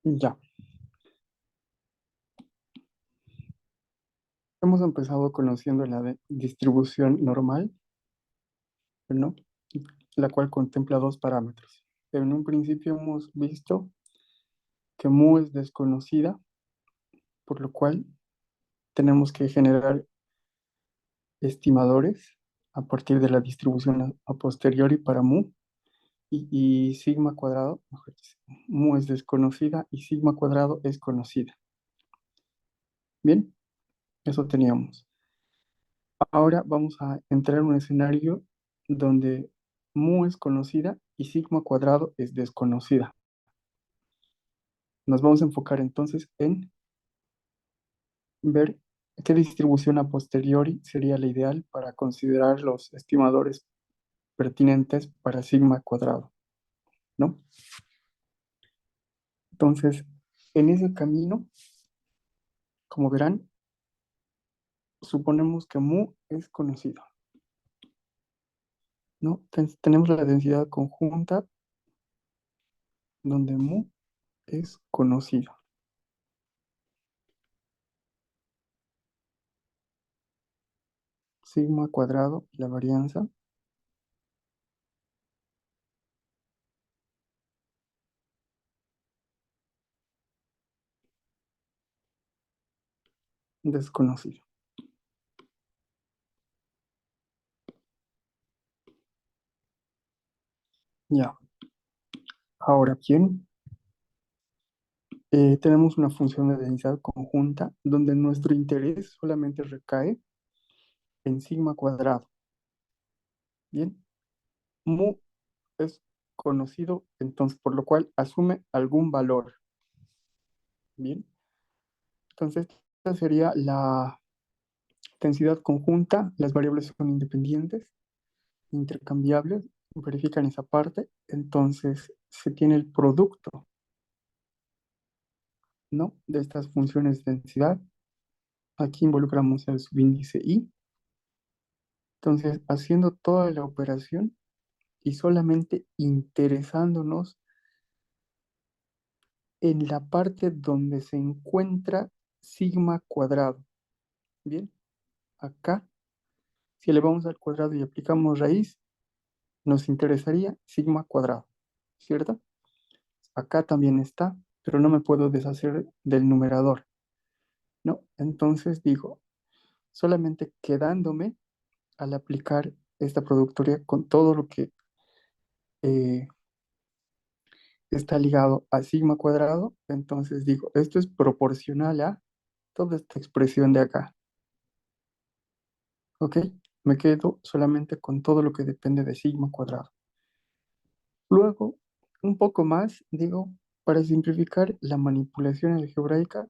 Ya, hemos empezado conociendo la distribución normal, ¿no? La cual contempla dos parámetros. En un principio hemos visto que mu es desconocida, por lo cual tenemos que generar estimadores a partir de la distribución a posteriori para mu y sigma cuadrado, mejor dicho, mu es desconocida y sigma cuadrado es conocida. Bien, eso teníamos. Ahora vamos a entrar en un escenario donde mu es conocida y sigma cuadrado es desconocida. Nos vamos a enfocar entonces en ver qué distribución a posteriori sería la ideal para considerar los estimadores pertinentes para sigma cuadrado, ¿no? Entonces, en ese camino, como verán, suponemos que mu es conocido, ¿no? Tenemos la densidad conjunta donde mu es conocido. Sigma cuadrado, la varianza, desconocido. Ya, ahora bien, tenemos una función de densidad conjunta donde nuestro interés solamente recae en sigma cuadrado. Bien, mu es conocido, entonces por lo cual asume algún valor. Bien, entonces esta sería la densidad conjunta, las variables son independientes, intercambiables, verifican esa parte, entonces se tiene el producto, ¿no? De estas funciones de densidad. Aquí involucramos el subíndice i. Entonces, haciendo toda la operación y solamente interesándonos en la parte donde se encuentra sigma cuadrado. Bien, acá, si elevamos al cuadrado y aplicamos raíz, nos interesaría sigma cuadrado, ¿cierto? Acá también está, pero no me puedo deshacer del numerador, ¿no? Entonces digo, solamente quedándome al aplicar esta productoria con todo lo que eh, está ligado a sigma cuadrado, entonces digo, esto es proporcional a toda esta expresión de acá, ¿ok? Me quedo solamente con todo lo que depende de sigma cuadrado. Luego, un poco más, digo, para simplificar la manipulación algebraica,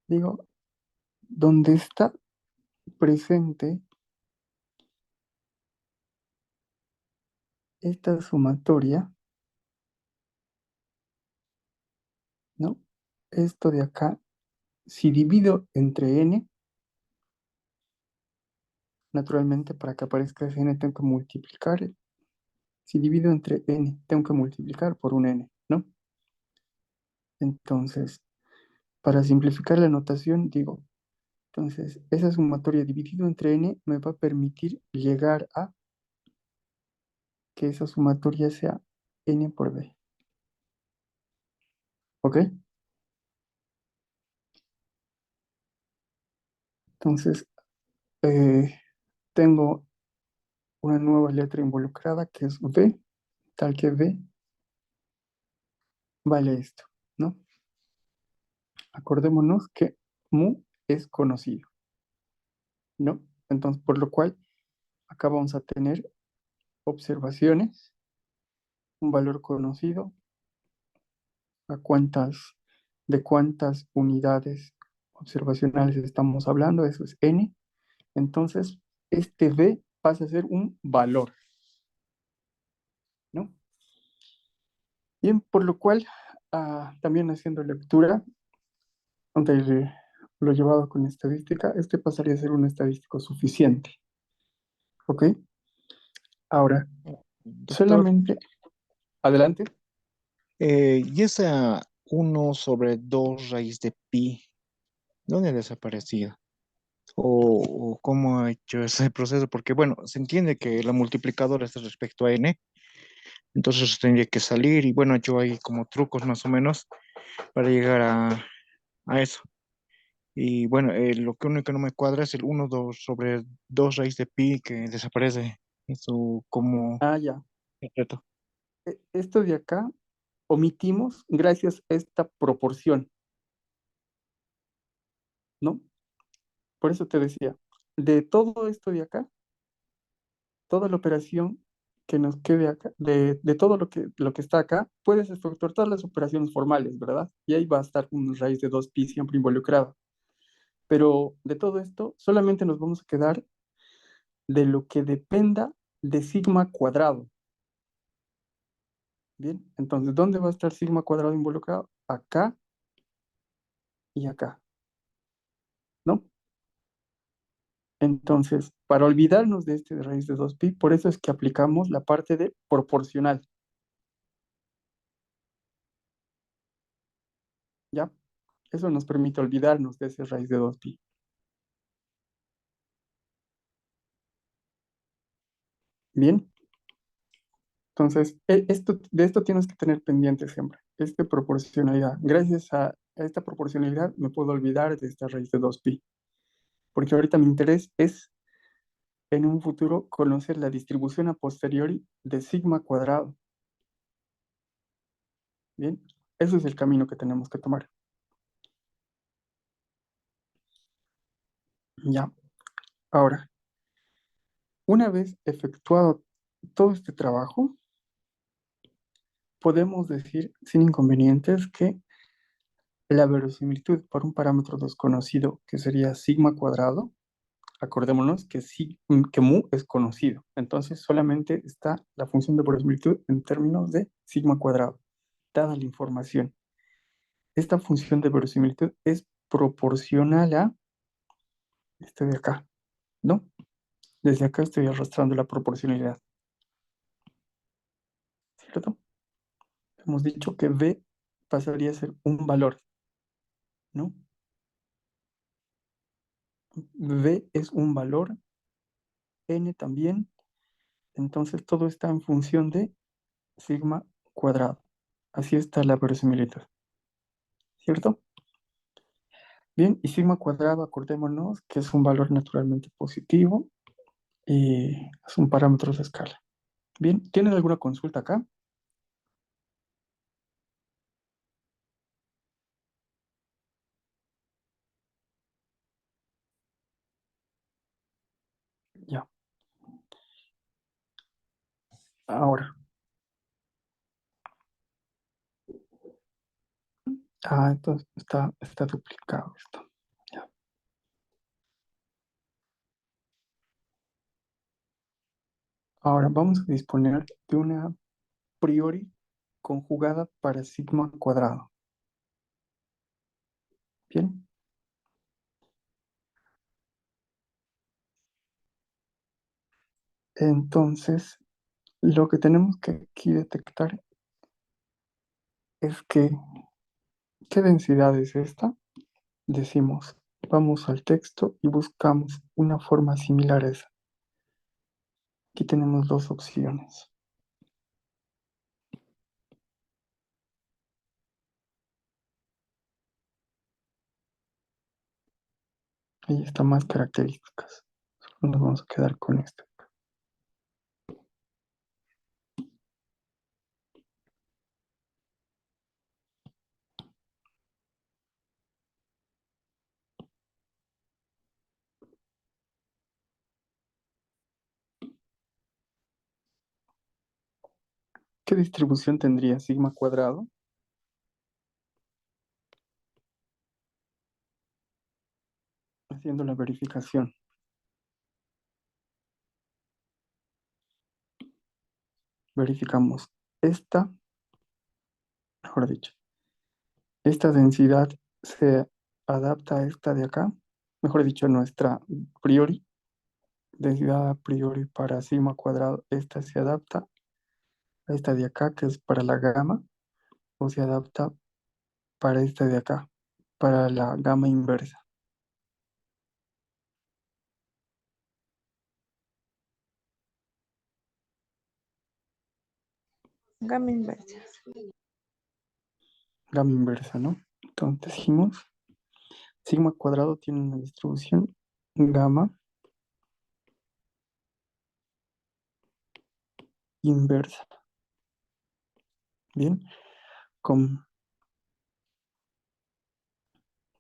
digo, donde está presente esta sumatoria, ¿no? Esto de acá, si divido entre n, naturalmente para que aparezca ese n tengo que multiplicar. Si divido entre n, tengo que multiplicar por un n, ¿no? Entonces, para simplificar la notación, digo, entonces, esa sumatoria dividido entre n me va a permitir llegar a que esa sumatoria sea n por b. ¿Ok? Entonces, eh, tengo una nueva letra involucrada que es v, tal que v vale esto, ¿no? Acordémonos que mu es conocido, ¿no? Entonces, por lo cual, acá vamos a tener observaciones, un valor conocido, de cuántas unidades observacionales estamos hablando, eso es n. Entonces, este v pasa a ser un valor, ¿no? Bien, por lo cual, también haciendo lectura de lo llevado con estadística, este pasaría a ser un estadístico suficiente. ¿Ok? Ahora, Doctor, solamente, adelante. y esa 1/2 raíz de pi, ¿dónde ha desaparecido? O cómo ha hecho ese proceso? Porque, bueno, se entiende que la multiplicadora es respecto a n, entonces eso tendría que salir y, bueno, yo hay como trucos más o menos para llegar a eso. Y, bueno, lo que único que no me cuadra es el 1/2 raíz de pi que desaparece. Eso como Ya. secreto. Esto de acá omitimos gracias a esta proporción, ¿no? Por eso te decía, de todo esto de acá, toda la operación que nos quede acá, de todo lo que está acá, puedes efectuar todas las operaciones formales, ¿verdad? Y ahí va a estar una raíz de 2pi siempre involucrada. Pero de todo esto, solamente nos vamos a quedar de lo que dependa de sigma cuadrado. Bien, entonces, ¿dónde va a estar sigma cuadrado involucrado? Acá y acá, ¿no? Entonces, para olvidarnos de este de raíz de 2pi, por eso es que aplicamos la parte de proporcional, ¿ya? Eso nos permite olvidarnos de ese raíz de 2pi. Bien, entonces, de esto tienes que tener pendiente siempre, esta proporcionalidad. Gracias a esta proporcionalidad me puedo olvidar de esta raíz de 2pi, porque ahorita mi interés es en un futuro conocer la distribución a posteriori de sigma cuadrado. Bien, ese es el camino que tenemos que tomar. Ya, ahora, una vez efectuado todo este trabajo, podemos decir sin inconvenientes que la verosimilitud por un parámetro desconocido que sería sigma cuadrado, acordémonos que, que mu es conocido, entonces solamente está la función de verosimilitud en términos de sigma cuadrado, dada la información. Esta función de verosimilitud es proporcional a este de acá, ¿no? Desde acá estoy arrastrando la proporcionalidad, ¿cierto? Hemos dicho que V pasaría a ser un valor, ¿no? V es un valor, N también, entonces todo está en función de sigma cuadrado. Así está la verosimilitud, ¿cierto? Bien, y sigma cuadrado, acordémonos que es un valor naturalmente positivo y es un parámetro de escala. Bien, ¿tienen alguna consulta acá? Ya, ahora. Entonces está duplicado esto. Ya. Ahora vamos a disponer de una priori conjugada para sigma cuadrado. Bien, entonces lo que tenemos que aquí detectar es que, ¿qué densidad es esta? Decimos, vamos al texto y buscamos una forma similar a esa. Aquí tenemos dos opciones. Ahí están más características. Solo nos vamos a quedar con esta. ¿Qué distribución tendría sigma cuadrado? Haciendo la verificación. Verificamos esta mejor dicho. Esta densidad se adapta a esta de acá, mejor dicho, nuestra priori, densidad a priori para sigma cuadrado, esta se adapta a esta de acá, que es para la gamma, o se adapta para esta de acá, para la gamma inversa. Gamma inversa. Gamma inversa, ¿no? Entonces dijimos, sigma cuadrado tiene una distribución gamma inversa. Bien, con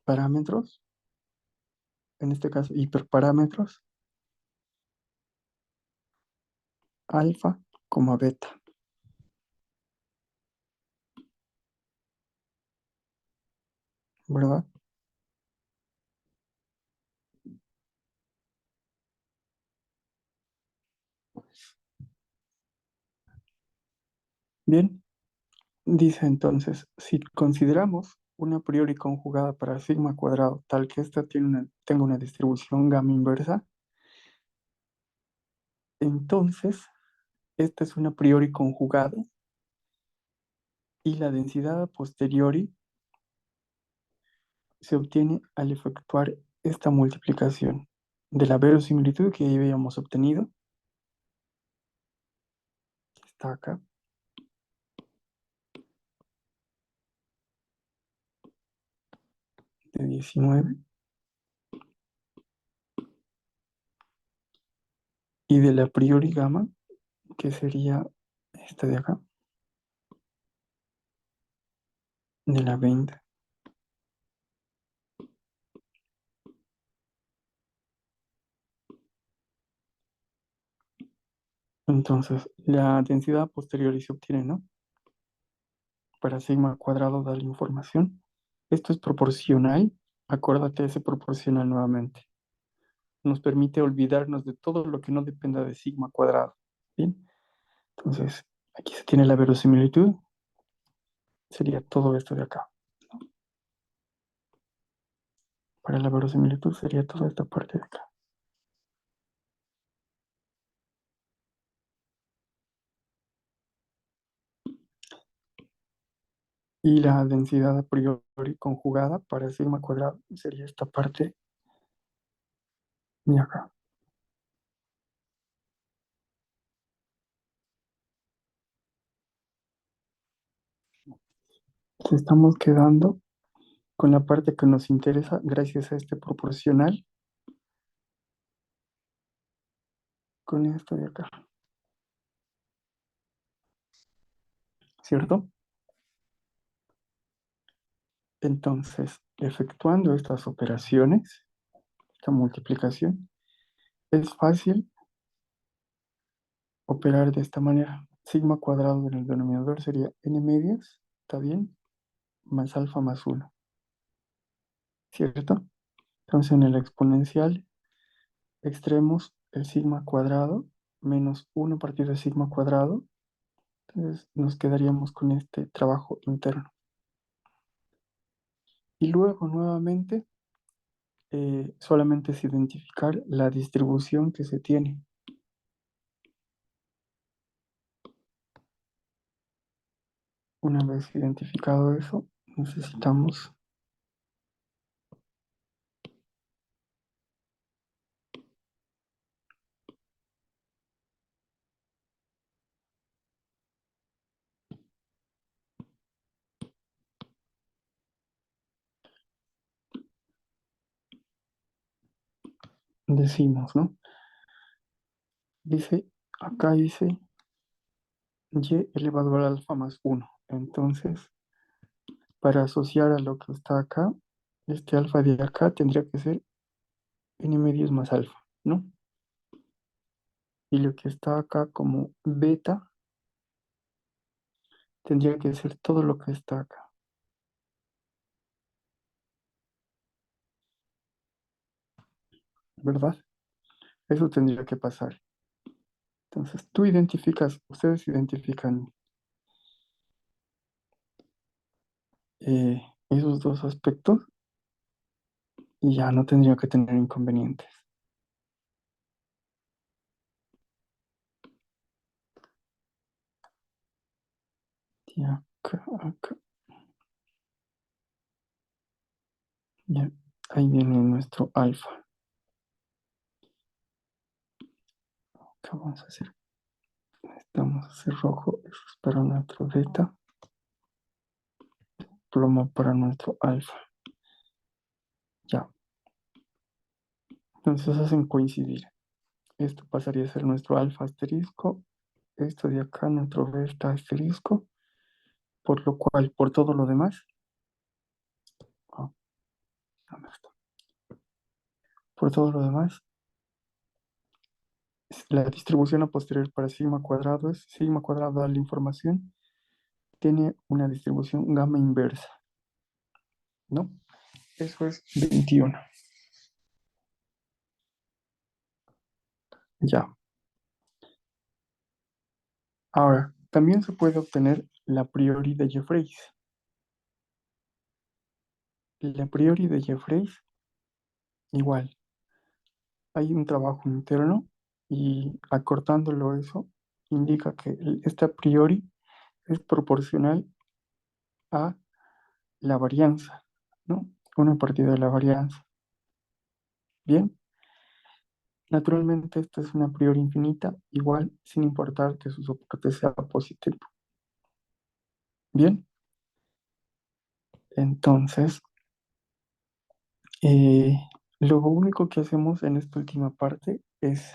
parámetros, en este caso hiperparámetros, alfa, beta, ¿verdad? Bien, dice entonces, si consideramos una priori conjugada para sigma cuadrado tal que esta tenga una distribución gamma inversa, entonces esta es una priori conjugada y la densidad a posteriori se obtiene al efectuar esta multiplicación de la verosimilitud que ya habíamos obtenido, que está acá, de 19, y de la priori gamma, que sería esta de acá, de la 20. Entonces, la densidad a posteriori se obtiene, ¿no? Para sigma cuadrado da la información. Esto es proporcional, acuérdate de ese proporcional nuevamente. Nos permite olvidarnos de todo lo que no dependa de sigma cuadrado. Bien, entonces aquí se tiene la verosimilitud, sería todo esto de acá. Para la verosimilitud sería toda esta parte de acá. Y la densidad a priori conjugada para sigma cuadrado sería esta parte de acá. Entonces, estamos quedando con la parte que nos interesa gracias a este proporcional, con esto de acá, ¿cierto? Entonces, efectuando estas operaciones, esta multiplicación, es fácil operar de esta manera. Sigma cuadrado en el denominador sería n medias, ¿está bien? Más alfa más 1, ¿cierto? Entonces, en el exponencial extremos el sigma cuadrado menos 1 partido de sigma cuadrado. Entonces, nos quedaríamos con este trabajo interno. Y luego, nuevamente, solamente es identificar la distribución que se tiene. Una vez identificado eso, necesitamos decimos, ¿no? Dice, acá dice y elevado al alfa más 1. Entonces, para asociar a lo que está acá, este alfa de acá tendría que ser n medios más alfa, ¿no? Y lo que está acá como beta tendría que ser todo lo que está acá, ¿verdad? Eso tendría que pasar. Entonces, ustedes identifican esos dos aspectos y ya no tendría que tener inconvenientes. Y acá, ya, ahí viene nuestro alfa. ¿Qué vamos a hacer? Vamos a hacer rojo, eso es para nuestro beta, plomo para nuestro alfa. Ya, entonces hacen coincidir. Esto pasaría a ser nuestro alfa asterisco, esto de acá nuestro beta asterisco, por lo cual, por todo lo demás, ah, ¿dónde está? Por todo lo demás, la distribución a posterior para sigma cuadrado es sigma cuadrado de la información, tiene una distribución gamma inversa, ¿no? Eso es 21. Ya. Ahora, también se puede obtener la priori de Jeffreys. La priori de Jeffreys, igual, hay un trabajo interno y acortándolo eso, indica que esta priori es proporcional a la varianza, ¿no? Una partida de la varianza. Bien, naturalmente esta es una priori infinita, igual sin importar que su soporte sea positivo. Bien, entonces, eh, lo único que hacemos en esta última parte es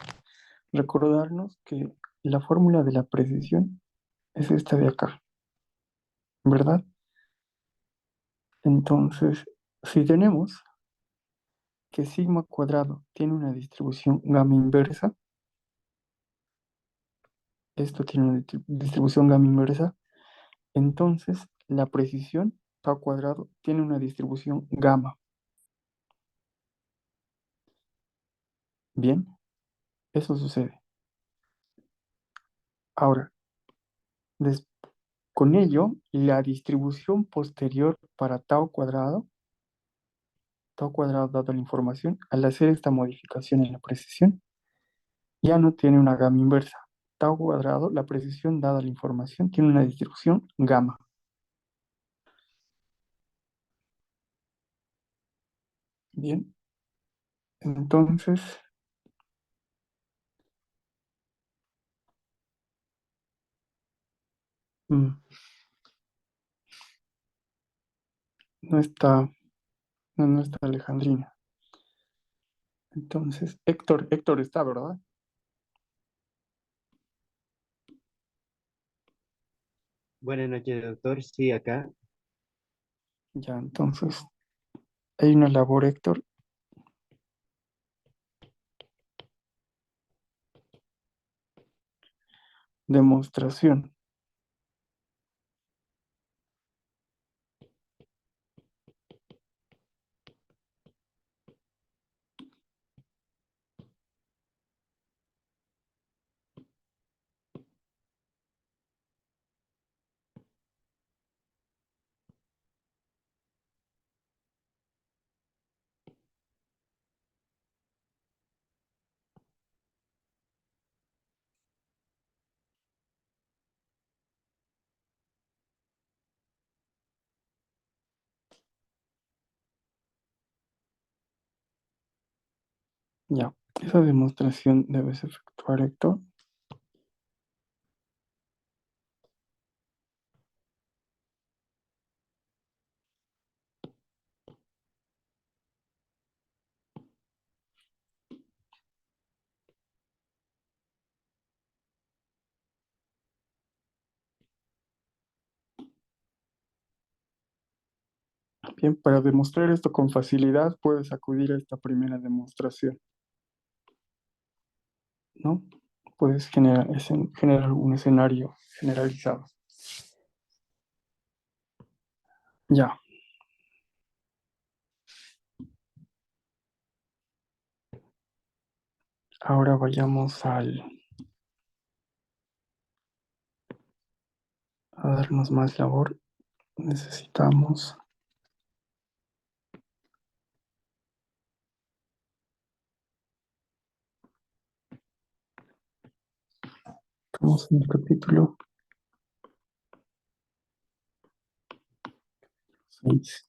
recordarnos que la fórmula de la precisión es esta de acá, ¿verdad? Entonces, si tenemos que sigma cuadrado tiene una distribución gamma inversa, esto tiene una distribución gamma inversa, entonces la precisión tau cuadrado tiene una distribución gamma. Bien, eso sucede. Ahora, des- con ello, la distribución posterior para tau cuadrado dado la información, al hacer esta modificación en la precisión, ya no tiene una gamma inversa. Tau cuadrado, la precisión dada la información, tiene una distribución gamma. Bien, entonces, mm, no está, no está Alejandrina. Entonces, Héctor está, ¿verdad? Buenas noches, doctor. Sí, acá. Ya, entonces, hay una labor, Héctor, demostración. Ya, esa demostración debes efectuar, Héctor. Bien, para demostrar esto con facilidad, puedes acudir a esta primera demostración, ¿no? Puedes generar un escenario generalizado. Ya, ahora vayamos a darnos más labor. necesitamos estamos en el capítulo 6.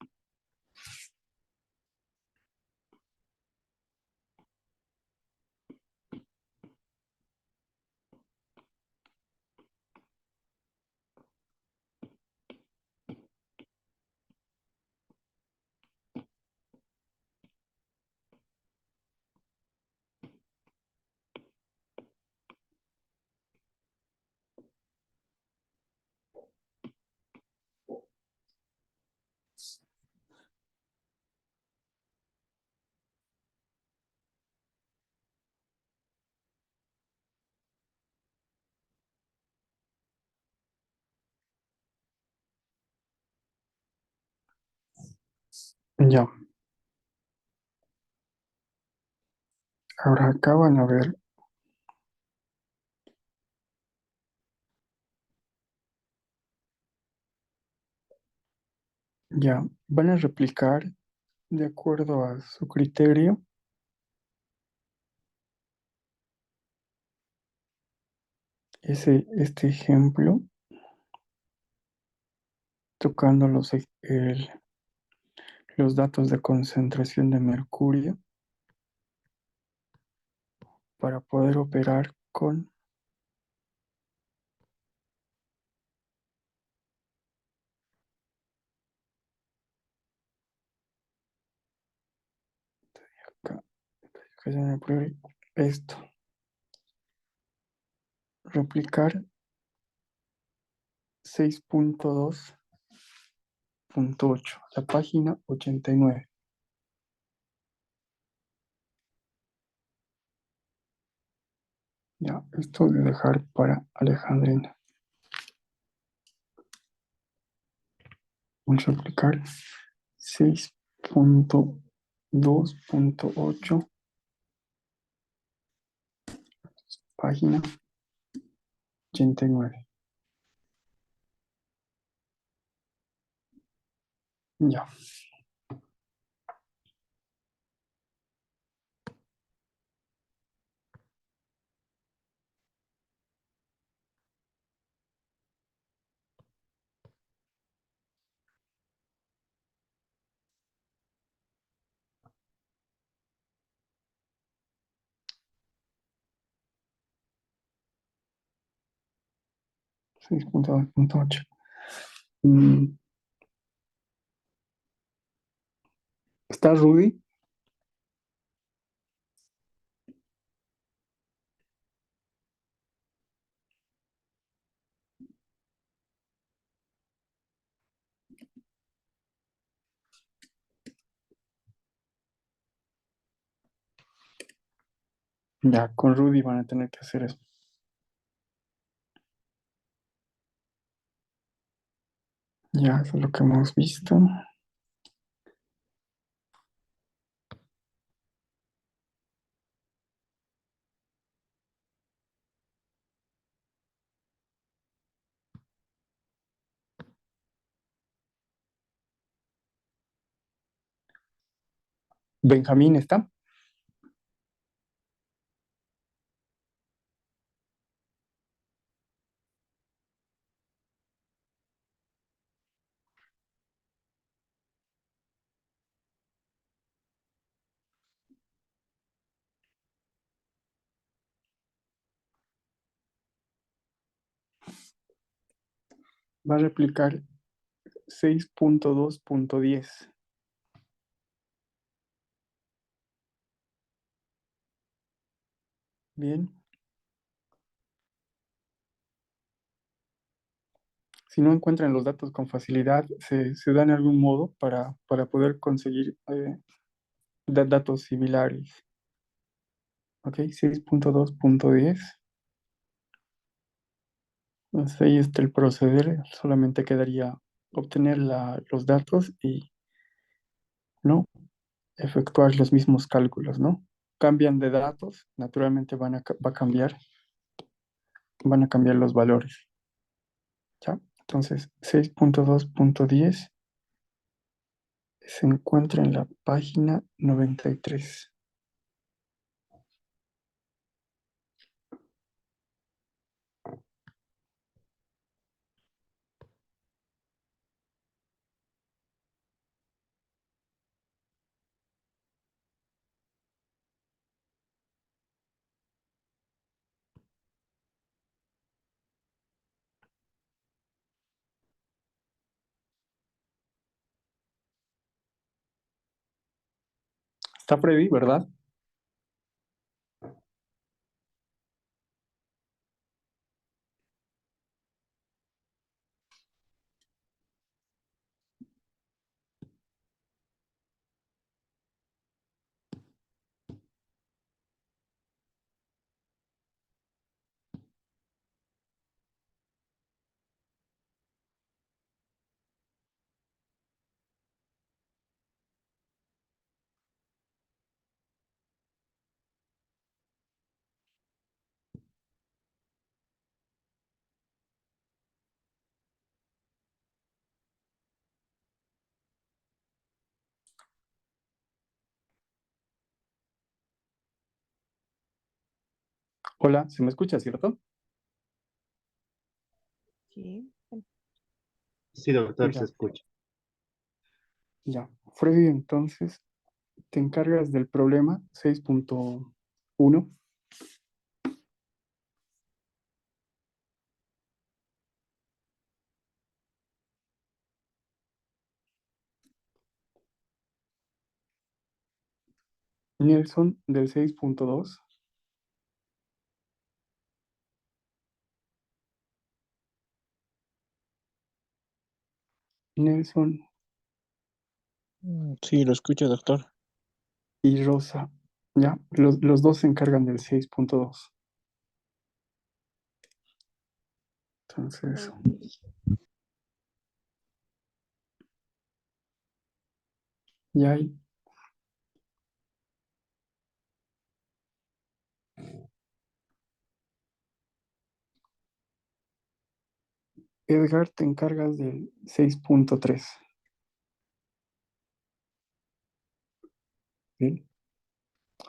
Ya, ahora acá van a ver, ya, van a replicar de acuerdo a su criterio este ejemplo, tocando los datos de concentración de mercurio para poder operar con acá, esto, replicar 6.2.8, la página 89. Ya, esto de dejar para Alejandrina. Vamos a aplicar 6.2.8, página 89. Ya, 6.2.8. ¿Está Rudy? Ya, con Rudy van a tener que hacer eso. Ya, eso es lo que hemos visto. Benjamín está. Va a replicar 6.2.10. Bien. Si no encuentran los datos con facilidad, se dan algún modo para poder conseguir datos similares. Ok, 6.2.10. Entonces ahí está el proceder. Solamente quedaría obtener los datos y no efectuar los mismos cálculos, ¿no? Cambian de datos, naturalmente van a cambiar los valores. ¿Ya? Entonces, 6.2.10 se encuentra en la página 93. Está Freddy, ¿verdad? Hola, ¿se me escucha, cierto? Sí. Sí, doctor, se Ya, escucha. ya. Freddy, entonces, te encargas del problema 6.1. Nelson del 6.2. Nelson Sí, lo escucho, doctor. y Rosa. Ya, los dos se encargan del 6.2. Entonces, ya hay. Edgar, te encargas del 6.3. Bien.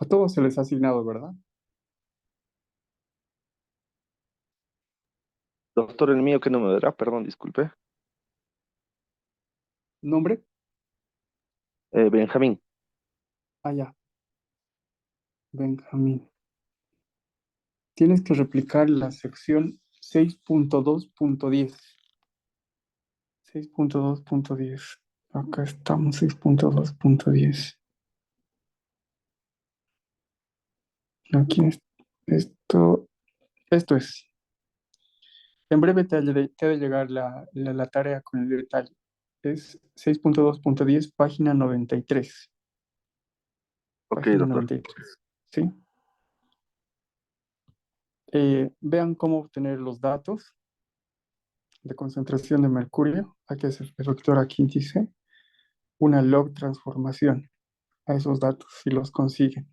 A todos se les ha asignado, ¿verdad? Doctor, el mío, ¿qué número era? Perdón, disculpe. ¿Nombre? Benjamín. Ah, ya. Benjamín. Tienes que replicar la sección 6.2.10. 6.2.10. Acá estamos, 6.2.10. Aquí esto es. En breve te ha de llegar la tarea con el detalle. Es 6.2.10, página 93. Ok, Página doctor. 93. ¿Sí? Vean cómo obtener los datos de concentración de mercurio. Aquí es el doctor aquí dice una log transformación a esos datos si los consiguen.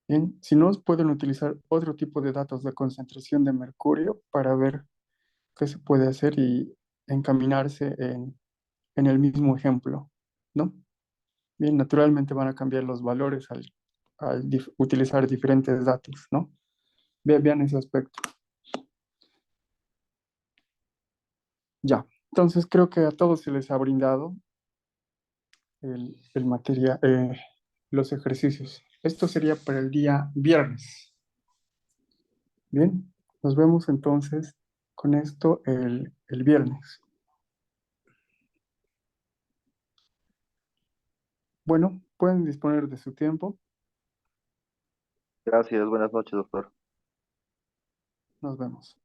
Bien, si no, pueden utilizar otro tipo de datos de concentración de mercurio para ver qué se puede hacer y encaminarse en el mismo ejemplo, ¿no? Bien, naturalmente van a cambiar los valores al utilizar diferentes datos, ¿no? Vean ese aspecto. Ya, entonces creo que a todos se les ha brindado el material, los ejercicios. Esto sería para el día viernes. Bien, nos vemos entonces con esto el viernes. Bueno, pueden disponer de su tiempo. Gracias, buenas noches, doctor. Nos vemos.